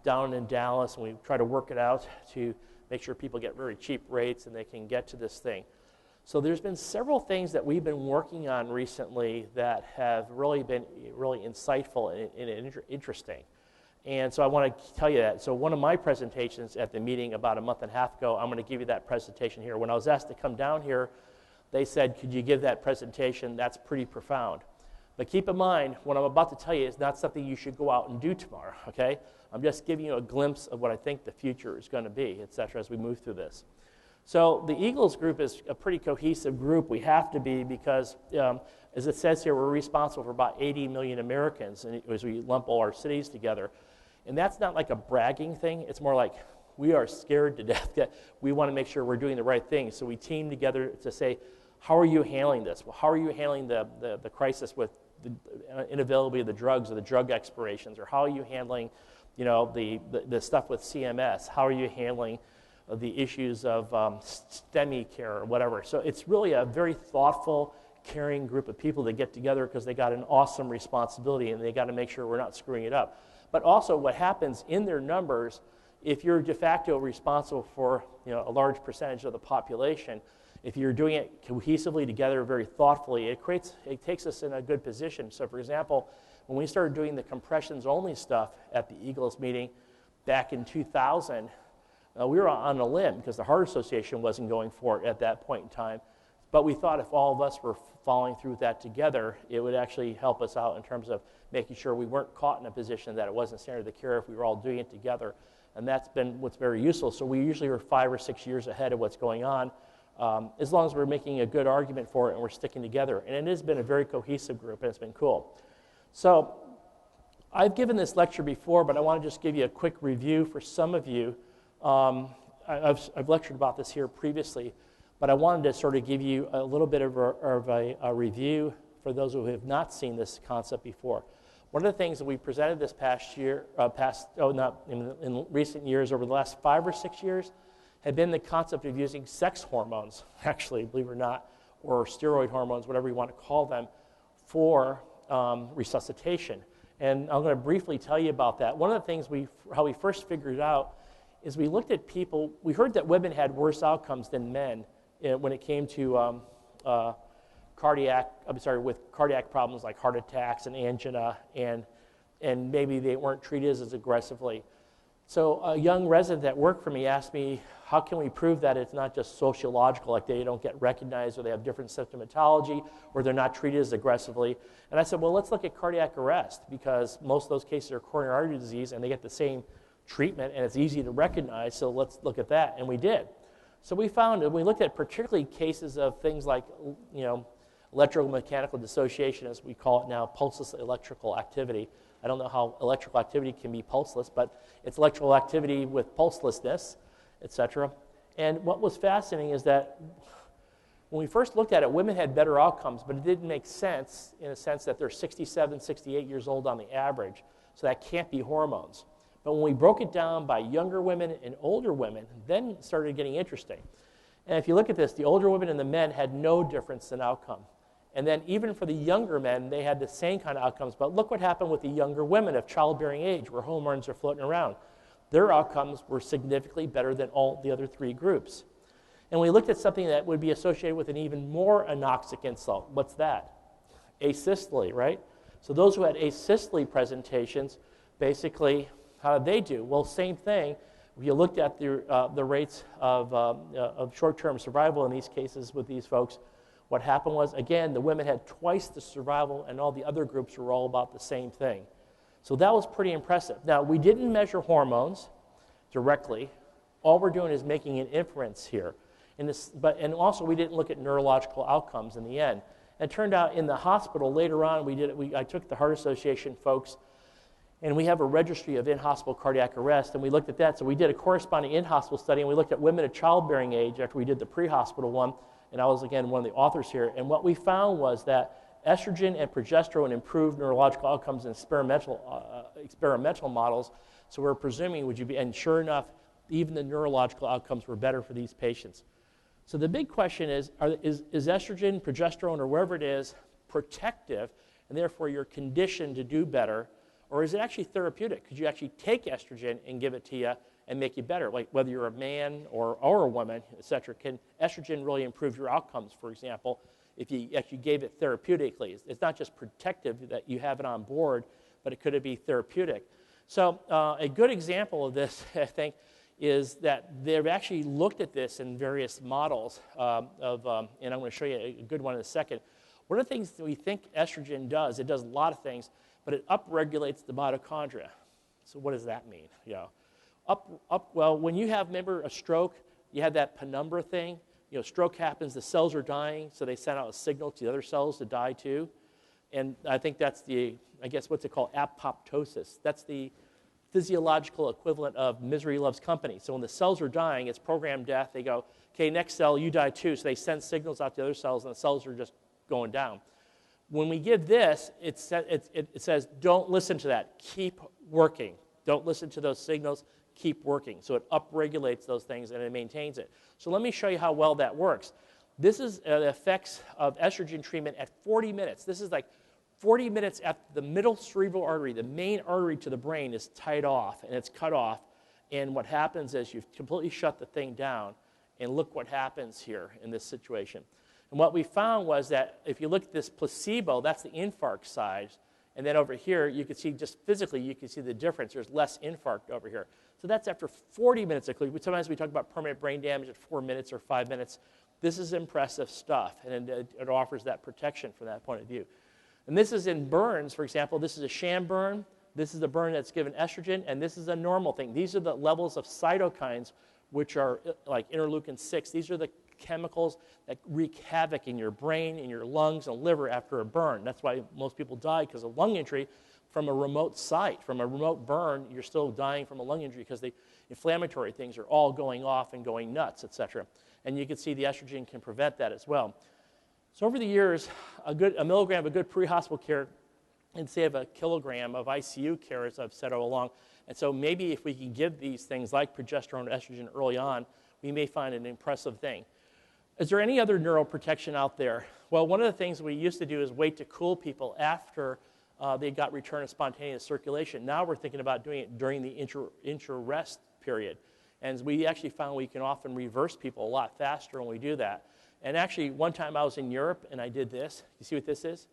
down in Dallas, and we try to work it out to make sure people get very cheap rates and they can get to this thing. So there's been several things that we've been working on recently that have really been really insightful and interesting. And so I want to tell you that. So one of my presentations at the meeting about a month and a half ago, I'm going to give you that presentation here. When I was asked to come down here, they said, could you give that presentation? That's pretty profound. But keep in mind, what I'm about to tell you is not something you should go out and do tomorrow, okay? I'm just giving you a glimpse of what I think the future is going to be, et cetera, as we move through this. So the Eagles group is a pretty cohesive group. We have to be because, as it says here, we're responsible for about 80 million Americans as we lump all our cities together. And that's not like a bragging thing. It's more like we are scared to death that we want to make sure we're doing the right thing. So we team together to say, how are you handling this? Well, how are you handling the crisis with the inavailability of the drugs or the drug expirations? Or how are you handling, the stuff with CMS? How are you handling the issues of STEMI care or whatever? So it's really a very thoughtful, caring group of people that get together because they got an awesome responsibility and they got to make sure we're not screwing it up. But also what happens in their numbers, if you're de facto responsible for a large percentage of the population, if you're doing it cohesively together, very thoughtfully, it takes us in a good position. So for example, when we started doing the compressions only stuff at the Eagles meeting back in 2000, we were on a limb because the Heart Association wasn't going for it at that point in time. But we thought if all of us were following through with that together, it would actually help us out in terms of making sure we weren't caught in a position that it wasn't standard of care if we were all doing it together. And that's been what's very useful. So we usually are 5 or 6 years ahead of what's going on, as long as we're making a good argument for it and we're sticking together. And it has been a very cohesive group, and it's been cool. So I've given this lecture before, but I want to just give you a quick review for some of you. I've lectured about this here previously, but I wanted to sort of give you a little bit of a review for those who have not seen this concept before. One of the things that we presented this past year, in recent years, over the last 5 or 6 years, had been the concept of using sex hormones, actually, believe it or not, or steroid hormones, whatever you want to call them, for resuscitation. And I'm going to briefly tell you about that. One of the things how we first figured it out is we looked at people. We heard that women had worse outcomes than men when it came to with cardiac problems like heart attacks and angina, and maybe they weren't treated as aggressively. So a young resident that worked for me asked me, how can we prove that it's not just sociological, like they don't get recognized or they have different symptomatology or they're not treated as aggressively? And I said, well, let's look at cardiac arrest because most of those cases are coronary artery disease and they get the same treatment and it's easy to recognize, so let's look at that. And we did. So we found, and we looked at particularly cases of things like, electromechanical dissociation, as we call it now, pulseless electrical activity. I don't know how electrical activity can be pulseless, but it's electrical activity with pulselessness, etc. And what was fascinating is that when we first looked at it, women had better outcomes, but it didn't make sense in a sense that they're 67, 68 years old on the average, so that can't be hormones. But when we broke it down by younger women and older women, then it started getting interesting. And if you look at this, the older women and the men had no difference in outcome. And then even for the younger men, they had the same kind of outcomes. But look what happened with the younger women of childbearing age, where hormones are floating around. Their outcomes were significantly better than all the other three groups. And we looked at something that would be associated with an even more anoxic insult. What's that? Asystole, right? So those who had asystole presentations, basically, how did they do? Well, same thing. If you looked at the rates of short-term survival in these cases with these folks, what happened was, again, the women had twice the survival, and all the other groups were all about the same thing. So that was pretty impressive. Now, we didn't measure hormones directly. All we're doing is making an inference here. And also, we didn't look at neurological outcomes in the end. And it turned out in the hospital, later on, I took the Heart Association folks, and we have a registry of in-hospital cardiac arrest, and we looked at that. So we did a corresponding in-hospital study, and we looked at women of childbearing age after we did the pre-hospital one, and I was, again, one of the authors here. And what we found was that estrogen and progesterone improved neurological outcomes in experimental models. So we're presuming, and sure enough, even the neurological outcomes were better for these patients. So the big question is estrogen, progesterone, or wherever it is, protective, and therefore you're conditioned to do better, or is it actually therapeutic? Could you actually take estrogen and give it to you and make you better? Like whether you're a man or a woman, et cetera, can estrogen really improve your outcomes, for example, if you actually gave it therapeutically? It's not just protective that you have it on board, but it could be therapeutic. So a good example of this, I think, is that they've actually looked at this in various models and I'm going to show you a good one in a second. One of the things that we think estrogen does, it does a lot of things, but it upregulates the mitochondria. So what does that mean? Well, when you have, remember, a stroke, you have that penumbra thing. Stroke happens, the cells are dying, so they send out a signal to the other cells to die too. And I think that's what's it called? Apoptosis. That's the physiological equivalent of misery loves company. So when the cells are dying, it's programmed death. They go, okay, next cell, you die too. So they send signals out to the other cells, and the cells are just going down. When we give this, it says, don't listen to that. Keep working. Don't listen to those signals. Keep working. So it upregulates those things, and it maintains it. So let me show you how well that works. This is the effects of estrogen treatment at 40 minutes. This is like 40 minutes after the middle cerebral artery, the main artery to the brain, is tied off, and it's cut off. And what happens is you've completely shut the thing down, and look what happens here in this situation. And what we found was that if you look at this placebo, that's the infarct size, and then over here, you can see just physically, you can see the difference. There's less infarct over here. So that's after 40 minutes of clinical. Sometimes we talk about permanent brain damage at 4 minutes or 5 minutes. This is impressive stuff, and it offers that protection from that point of view. And this is in burns, for example. This is a sham burn. This is a burn that's given estrogen, and this is a normal thing. These are the levels of cytokines, which are like interleukin-6. These are the chemicals that wreak havoc in your brain, in your lungs, and liver after a burn. That's why most people die because of lung injury from a remote site. From a remote burn, you're still dying from a lung injury because the inflammatory things are all going off and going nuts, et cetera. And you can see the estrogen can prevent that as well. So over the years, a milligram of good pre-hospital care and save a kilogram of ICU care, as I've said all along. And so maybe if we can give these things like progesterone or estrogen early on, we may find an impressive thing. Is there any other neuroprotection out there? Well, one of the things we used to do is wait to cool people after they got return of spontaneous circulation. Now we're thinking about doing it during the intra-rest period. And we actually found we can often reverse people a lot faster when we do that. And actually, one time I was in Europe, and I did this. You see what this is?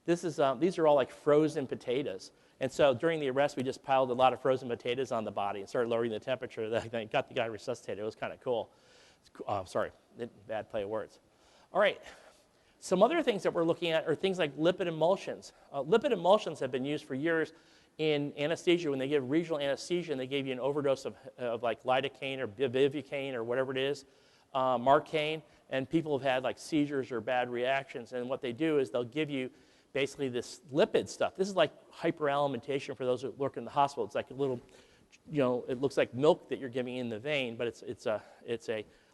These are all like frozen potatoes. And so during the arrest, we just piled a lot of frozen potatoes on the body and started lowering the temperature. That got the guy resuscitated. It was kind of cool. Sorry, bad play of words. All right. Some other things that we're looking at are things like lipid emulsions. Lipid emulsions have been used for years in anesthesia. When they give regional anesthesia, and they gave you an overdose of like lidocaine or bupivacaine or whatever it is, Marcaine, and people have had like seizures or bad reactions. And what they do is they'll give you basically this lipid stuff. This is like hyperalimentation for those who work in the hospital. It's like a little, it looks like milk that you're giving in the vein, but it's a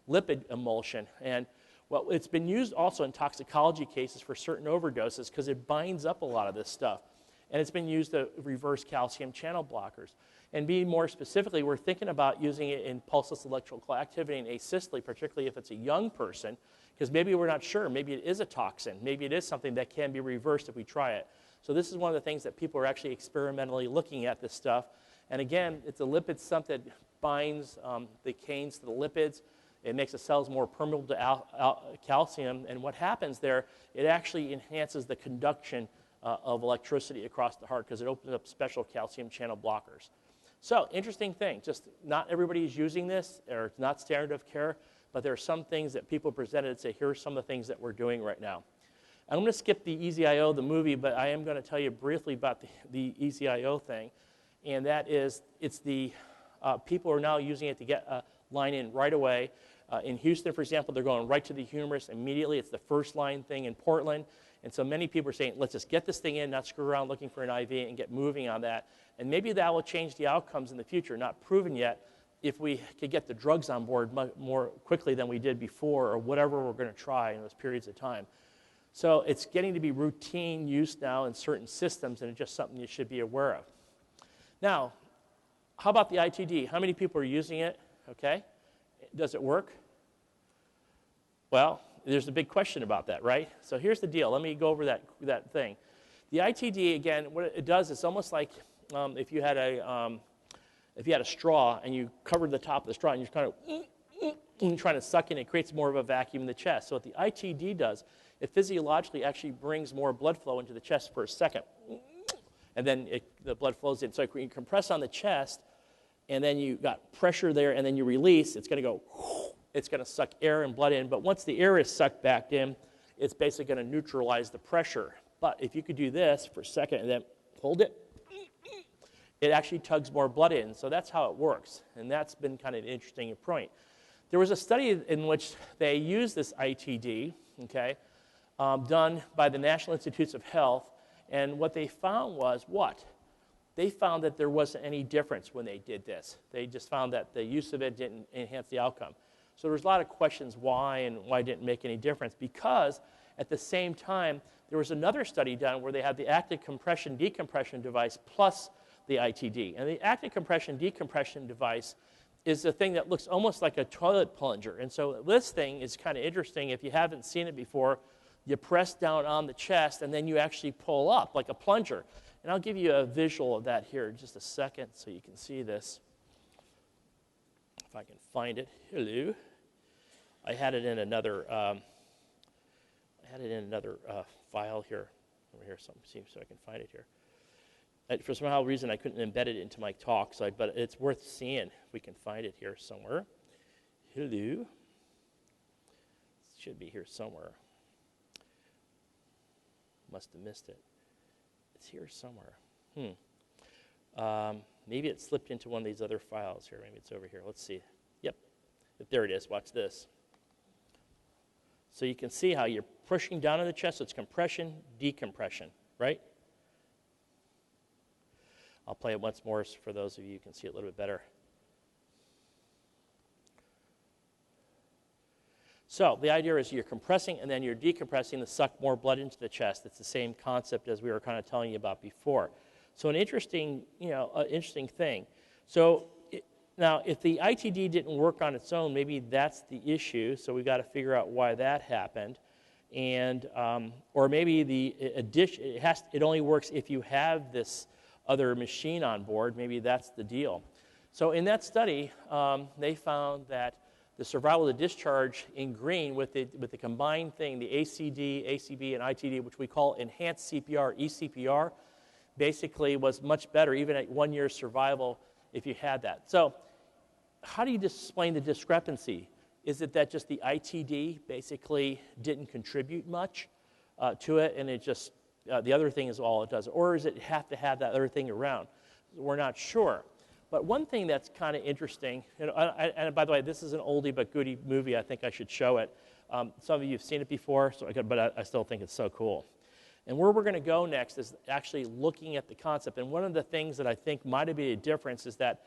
lipid emulsion. And well, it's been used also in toxicology cases for certain overdoses because it binds up a lot of this stuff. And it's been used to reverse calcium channel blockers. And be more specifically, we're thinking about using it in pulseless electrical activity and asystole, particularly if it's a young person, because maybe we're not sure. Maybe it is a toxin. Maybe it is something that can be reversed if we try it. So this is one of the things that people are actually experimentally looking at this stuff. And again, it's a lipid sump that binds the canes to the lipids. It makes the cells more permeable to calcium. And what happens there, it actually enhances the conduction of electricity across the heart because it opens up special calcium channel blockers. So interesting thing, just not everybody is using this, or it's not standard of care, but there are some things that people presented and say, here are some of the things that we're doing right now. I'm going to skip the EZ-IO, the movie, but I am going to tell you briefly about the EZ-IO thing, and that is, it's the, people are now using it to get a line in right away. In Houston, for example, they're going right to the humerus immediately. It's the first line thing in Portland. And so many people are saying, let's just get this thing in, not screw around looking for an IV and get moving on that. And maybe that will change the outcomes in the future, not proven yet, if we could get the drugs on board much more quickly than we did before, or whatever we're going to try in those periods of time. So it's getting to be routine use now in certain systems, and it's just something you should be aware of. Now, how about the ITD? How many people are using it? Okay. Does it work? Well, there's a big question about that, right? So here's the deal. Let me go over that thing. The ITD, again, what it does, it's almost like if you had a straw and you covered the top of the straw and you're kind of trying to suck in, it creates more of a vacuum in the chest. So what the ITD does, it physiologically actually brings more blood flow into the chest for a second. And then the blood flows in. So when you compress on the chest, and then you got pressure there, and then you release, it's going to go, it's going to suck air and blood in. But once the air is sucked back in, it's basically going to neutralize the pressure. But if you could do this for a second and then hold it, it actually tugs more blood in. So that's how it works. And that's been kind of an interesting point. There was a study in which they used this ITD, okay, done by the National Institutes of Health. And what they found was what? They found that there wasn't any difference when they did this. They just found that the use of it didn't enhance the outcome. So there's a lot of questions why and why it didn't make any difference, because at the same time, there was another study done where they had the active compression decompression device plus the ITD. And the active compression decompression device is the thing that looks almost like a toilet plunger. And so this thing is kind of interesting. If you haven't seen it before, you press down on the chest and then you actually pull up like a plunger. And I'll give you a visual of that here in just a second so you can see this. If I can find it. Hello. I had it in another file here. Over here, see so I can find it here. For some reason, I couldn't embed it into my talk, but it's worth seeing. We can find it here somewhere. Hello. It should be here somewhere. Must have missed it. It's here somewhere. Maybe it slipped into one of these other files here. Maybe it's over here. Let's see. Yep. There it is. Watch this. So you can see how you're pushing down on the chest. So it's compression, decompression, right? I'll play it once more for those of you who can see it a little bit better. So the idea is you're compressing and then you're decompressing to suck more blood into the chest. It's the same concept as we were kind of telling you about before. So an interesting, interesting thing. So now, if the ITD didn't work on its own, maybe that's the issue. So we've got to figure out why that happened, and or maybe the addition it only works if you have this other machine on board. Maybe that's the deal. So in that study, they found that the survival of the discharge in green with the combined thing, the ACD, ACB, and ITD, which we call enhanced CPR, eCPR, basically was much better, even at 1 year survival, if you had that. So how do you explain the discrepancy? Is it that just the ITD basically didn't contribute much to it, and it just, the other thing is all it does? Or does it have to have that other thing around? We're not sure. But one thing that's kind of interesting, and by the way, this is an oldie but goodie movie. I think I should show it. Some of you have seen it before, but I still think it's so cool. And where we're going to go next is actually looking at the concept. And one of the things that I think might have been a difference is that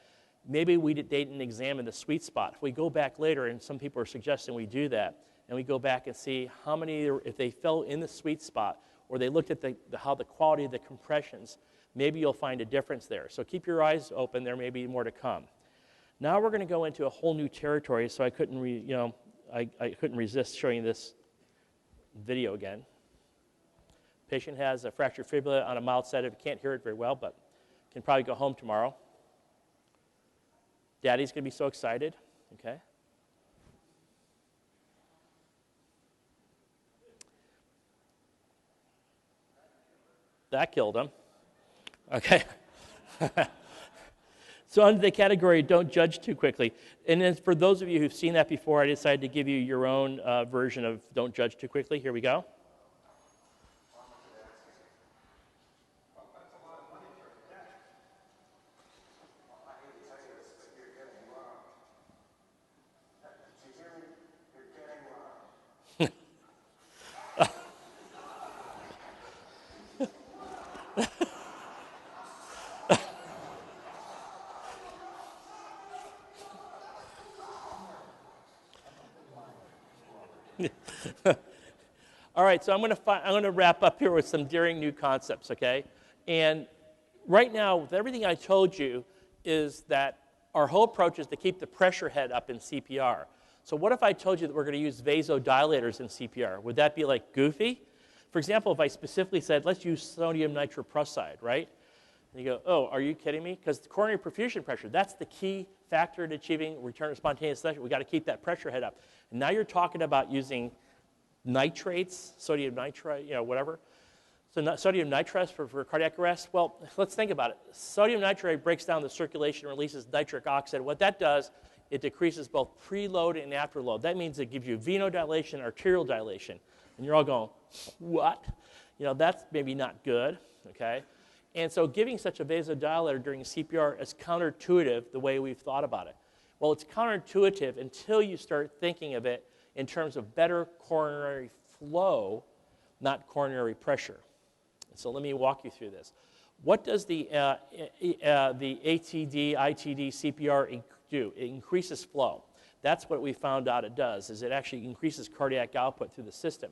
maybe they didn't examine the sweet spot. If we go back later, and some people are suggesting we do that, and we go back and see how many, if they fell in the sweet spot, or they looked at how the quality of the compressions, maybe you'll find a difference there. So keep your eyes open. There may be more to come. Now we're going to go into a whole new territory, so I couldn't, I couldn't resist showing this video again. Patient has a fractured fibula on a mild sedative. Can't hear it very well, but can probably go home tomorrow. Daddy's going to be so excited, okay? That killed him. Okay. So under the category, don't judge too quickly. And then for those of you who've seen that before, I decided to give you your own version of don't judge too quickly. Here we go. All right, so I'm going to wrap up here with some daring new concepts, okay? And right now, with everything I told you, is that our whole approach is to keep the pressure head up in CPR. So what if I told you that we're going to use vasodilators in CPR? Would that be like goofy? For example, if I specifically said, let's use sodium nitroprusside, right? And you go, oh, are you kidding me? Because the coronary perfusion pressure, that's the key factor in achieving return of spontaneous sedation. We've got to keep that pressure head up. And now you're talking about using nitrates, sodium nitrite, whatever. So sodium nitrite for cardiac arrest. Well, let's think about it. Sodium nitrite breaks down the circulation, releases nitric oxide. What that does, it decreases both preload and afterload. That means it gives you venodilation, arterial dilation. And you're all going, what? That's maybe not good, okay? And so giving such a vasodilator during CPR is counterintuitive the way we've thought about it. Well, it's counterintuitive until you start thinking of it in terms of better coronary flow, not coronary pressure. So let me walk you through this. What does the ATD, ITD, CPR do? It increases flow. That's what we found out it does, is it actually increases cardiac output through the system.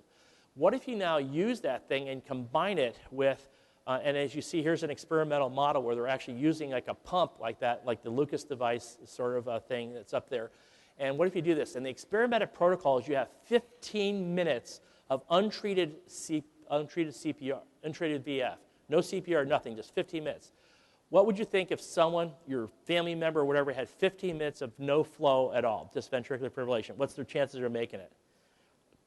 What if you now use that thing and combine it with, and as you see, here's an experimental model where they're actually using like a pump like that, like the Lucas device sort of a thing that's up there. And what if you do this? In the experimental protocols, you have 15 minutes of untreated CPR, untreated VF. No CPR, nothing, just 15 minutes. What would you think if someone, your family member or whatever, had 15 minutes of no flow at all, just ventricular fibrillation? What's their chances of making it?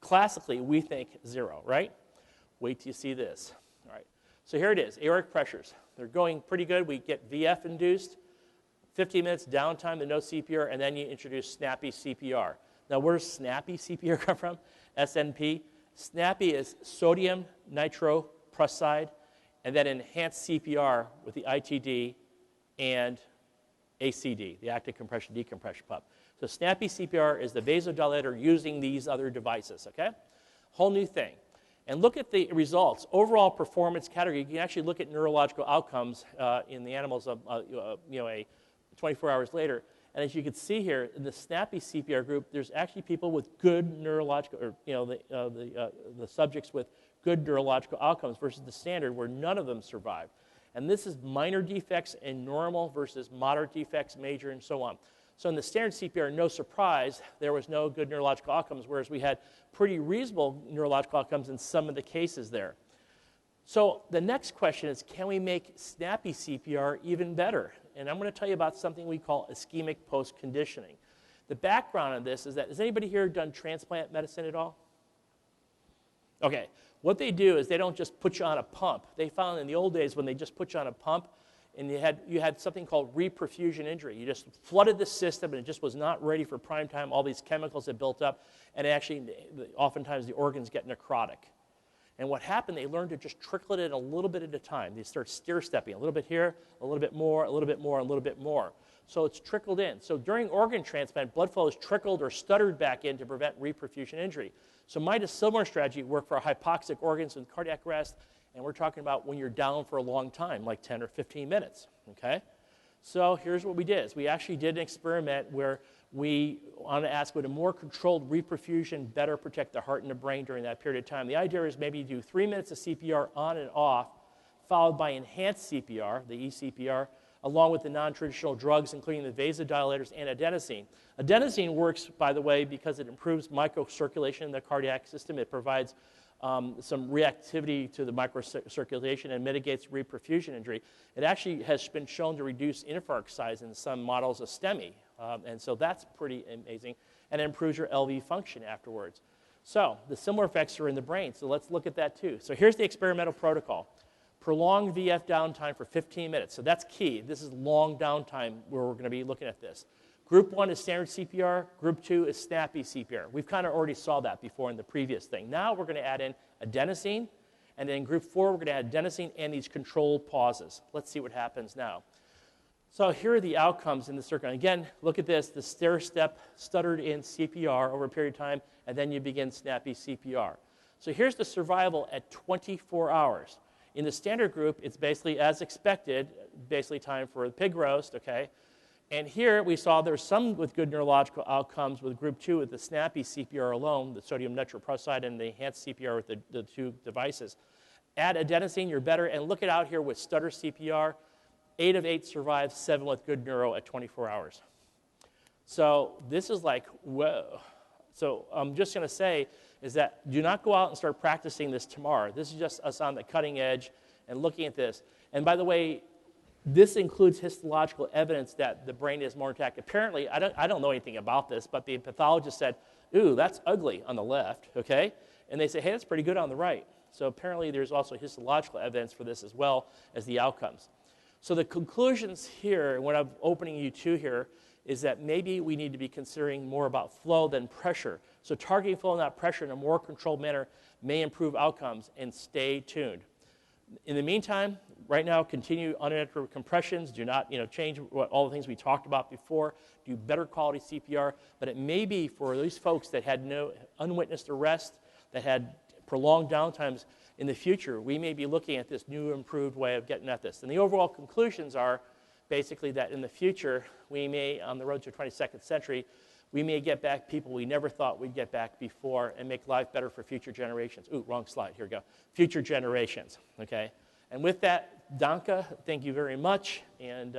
Classically, we think 0, right? Wait till you see this. All right. So here it is, aortic pressures. They're going pretty good. We get VF induced, 15 minutes downtime to no CPR, and then you introduce snappy CPR. Now, where does snappy CPR come from? SNP. Snappy is sodium nitroprusside, and then enhanced CPR with the ITD and ACD, the active compression decompression pump. So snappy CPR is the vasodilator using these other devices, okay? Whole new thing. And look at the results. Overall performance category, you can actually look at neurological outcomes in the animals 24 hours later. And as you can see here, in the snappy CPR group, there's actually people with good neurological, or the subjects with good neurological outcomes versus the standard where none of them survived. And this is minor defects and normal versus moderate defects, major, and so on. So in the standard CPR, no surprise, there was no good neurological outcomes, whereas we had pretty reasonable neurological outcomes in some of the cases there. So the next question is, can we make snappy CPR even better? And I'm going to tell you about something we call ischemic post-conditioning. The background of this is that, has anybody here done transplant medicine at all? Okay, what they do is they don't just put you on a pump. They found in the old days when they just put you on a pump, and you had something called reperfusion injury. You just flooded the system, and it just was not ready for prime time. All these chemicals had built up, and actually, oftentimes the organs get necrotic. And what happened, they learned to just trickle it in a little bit at a time. They start stair-stepping, a little bit here, a little bit more, a little bit more, a little bit more. So it's trickled in. So during organ transplant, blood flow is trickled or stuttered back in to prevent reperfusion injury. So my similar strategy worked for hypoxic organs with cardiac arrest, and we're talking about when you're down for a long time, like 10 or 15 minutes, okay? So here's what we did. Is we actually did an experiment where we wanted to ask, would a more controlled reperfusion better protect the heart and the brain during that period of time? The idea is maybe you do 3 minutes of CPR on and off, followed by enhanced CPR, the eCPR, along with the non-traditional drugs, including the vasodilators and adenosine. Adenosine works, by the way, because it improves microcirculation in the cardiac system. It provides some reactivity to the microcirculation and mitigates reperfusion injury. It actually has been shown to reduce infarct size in some models of STEMI, and so that's pretty amazing, and it improves your LV function afterwards. So the similar effects are in the brain, so let's look at that too. So here's the experimental protocol. Prolonged VF downtime for 15 minutes, so that's key. This is long downtime where we're going to be looking at this. Group 1 is standard CPR. Group 2 is snappy CPR. We've kind of already saw that before in the previous thing. Now we're going to add in adenosine, and then in Group 4 we're going to add adenosine and these controlled pauses. Let's see what happens now. So here are the outcomes in the circle. And again, look at this, the stair-step stuttered in CPR over a period of time, and then you begin snappy CPR. So here's the survival at 24 hours. In the standard group, it's basically as expected, basically time for the pig roast, okay? And here we saw there's some with good neurological outcomes with Group 2 with the snappy CPR alone, the sodium nitroprusside and the enhanced CPR with the two devices. Add adenosine, you're better. And look it out here with stutter CPR. 8 of 8 survived, 7 with good neuro at 24 hours. So this is like, whoa. So I'm just going to say is that do not go out and start practicing this tomorrow. This is just us on the cutting edge and looking at this. And by the way, this includes histological evidence that the brain is more intact. Apparently, I don't know anything about this, but the pathologist said, ooh, that's ugly on the left, okay? And they say, hey, that's pretty good on the right. So apparently there's also histological evidence for this as well as the outcomes. So the conclusions here, and what I'm opening you to here, is that maybe we need to be considering more about flow than pressure. So targeting flow, not pressure, in a more controlled manner may improve outcomes, and stay tuned. In the meantime, right now, continue uninterrupted compressions. Do not change all the things we talked about before. Do better quality CPR. But it may be for these folks that had no unwitnessed arrest, that had prolonged downtimes in the future, we may be looking at this new improved way of getting at this. And the overall conclusions are basically that in the future, we may, on the road to the 22nd century, we may get back people we never thought we'd get back before and make life better for future generations. Ooh, wrong slide. Here we go. Future generations, okay? And with that, Danka, thank you very much. And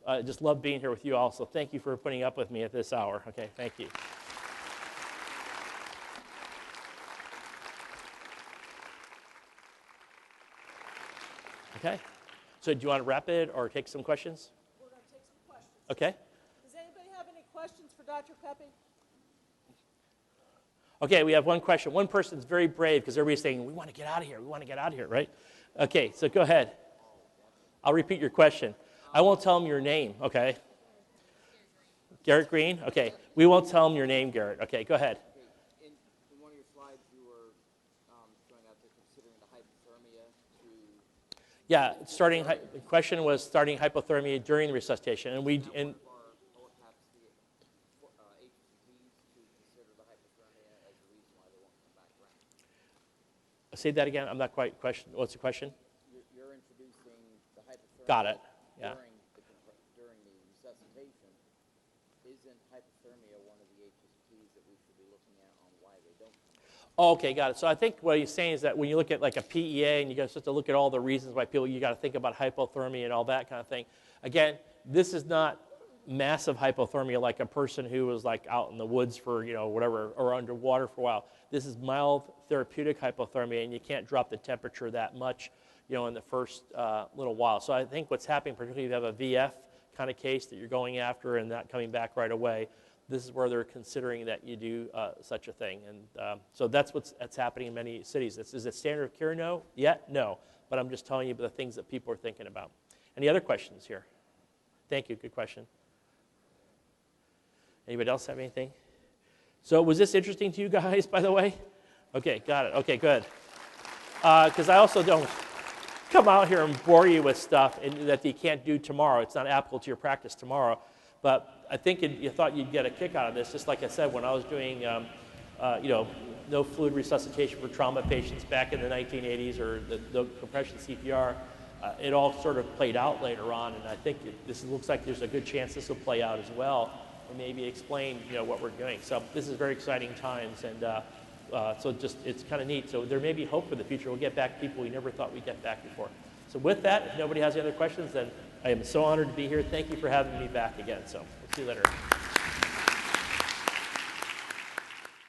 I just love being here with you all. So thank you for putting up with me at this hour. Okay, thank you. Okay. So do you want to wrap it or take some questions? We're going to take some questions. Okay. Does anybody have any questions for Dr. Pepe? Okay, we have one question. One person's very brave because everybody's saying, we want to get out of here. We want to get out of here, right? Okay, so go ahead. I'll repeat your question. I won't tell them your name, okay? Garrett Green? Okay. We won't tell them your name, Garrett. Okay, go ahead. In one of your slides, you were showing that they're considering the hypothermia to... Yeah, the question was starting hypothermia during the resuscitation. And we... And, say that again. I'm not quite question. What's the question? You're introducing the hypothermia. Got it. Yeah. During the resuscitation. Isn't hypothermia one of the HSTs that we should be looking at on why they don't come back? Oh, okay, got it. So I think what he's saying is that when you look at like a PEA and you guys have to look at all the reasons why people, you got to think about hypothermia and all that kind of thing. Again, this is not massive hypothermia like a person who was like out in the woods for, whatever, or underwater for a while. This is mild therapeutic hypothermia, and you can't drop the temperature that much, in the first little while. So I think what's happening, particularly if you have a VF kind of case that you're going after and not coming back right away, this is where they're considering that you do such a thing. And so that's what's happening in many cities. Is it standard of care? No. Yet? No. But I'm just telling you the things that people are thinking about. Any other questions here? Thank you. Good question. Anybody else have anything? So was this interesting to you guys, by the way? Okay, got it. Okay, good. Because I also don't come out here and bore you with stuff that you can't do tomorrow. It's not applicable to your practice tomorrow. But I think you thought you'd get a kick out of this. Just like I said, when I was doing, no fluid resuscitation for trauma patients back in the 1980s or the compression CPR, it all sort of played out later on. And I think this looks like there's a good chance this will play out as well. And maybe explain, what we're doing. So this is very exciting times, and so it's kind of neat. So there may be hope for the future. We'll get back people we never thought we'd get back before. So with that, if nobody has any other questions, then I am so honored to be here. Thank you for having me back again. So we'll see you later.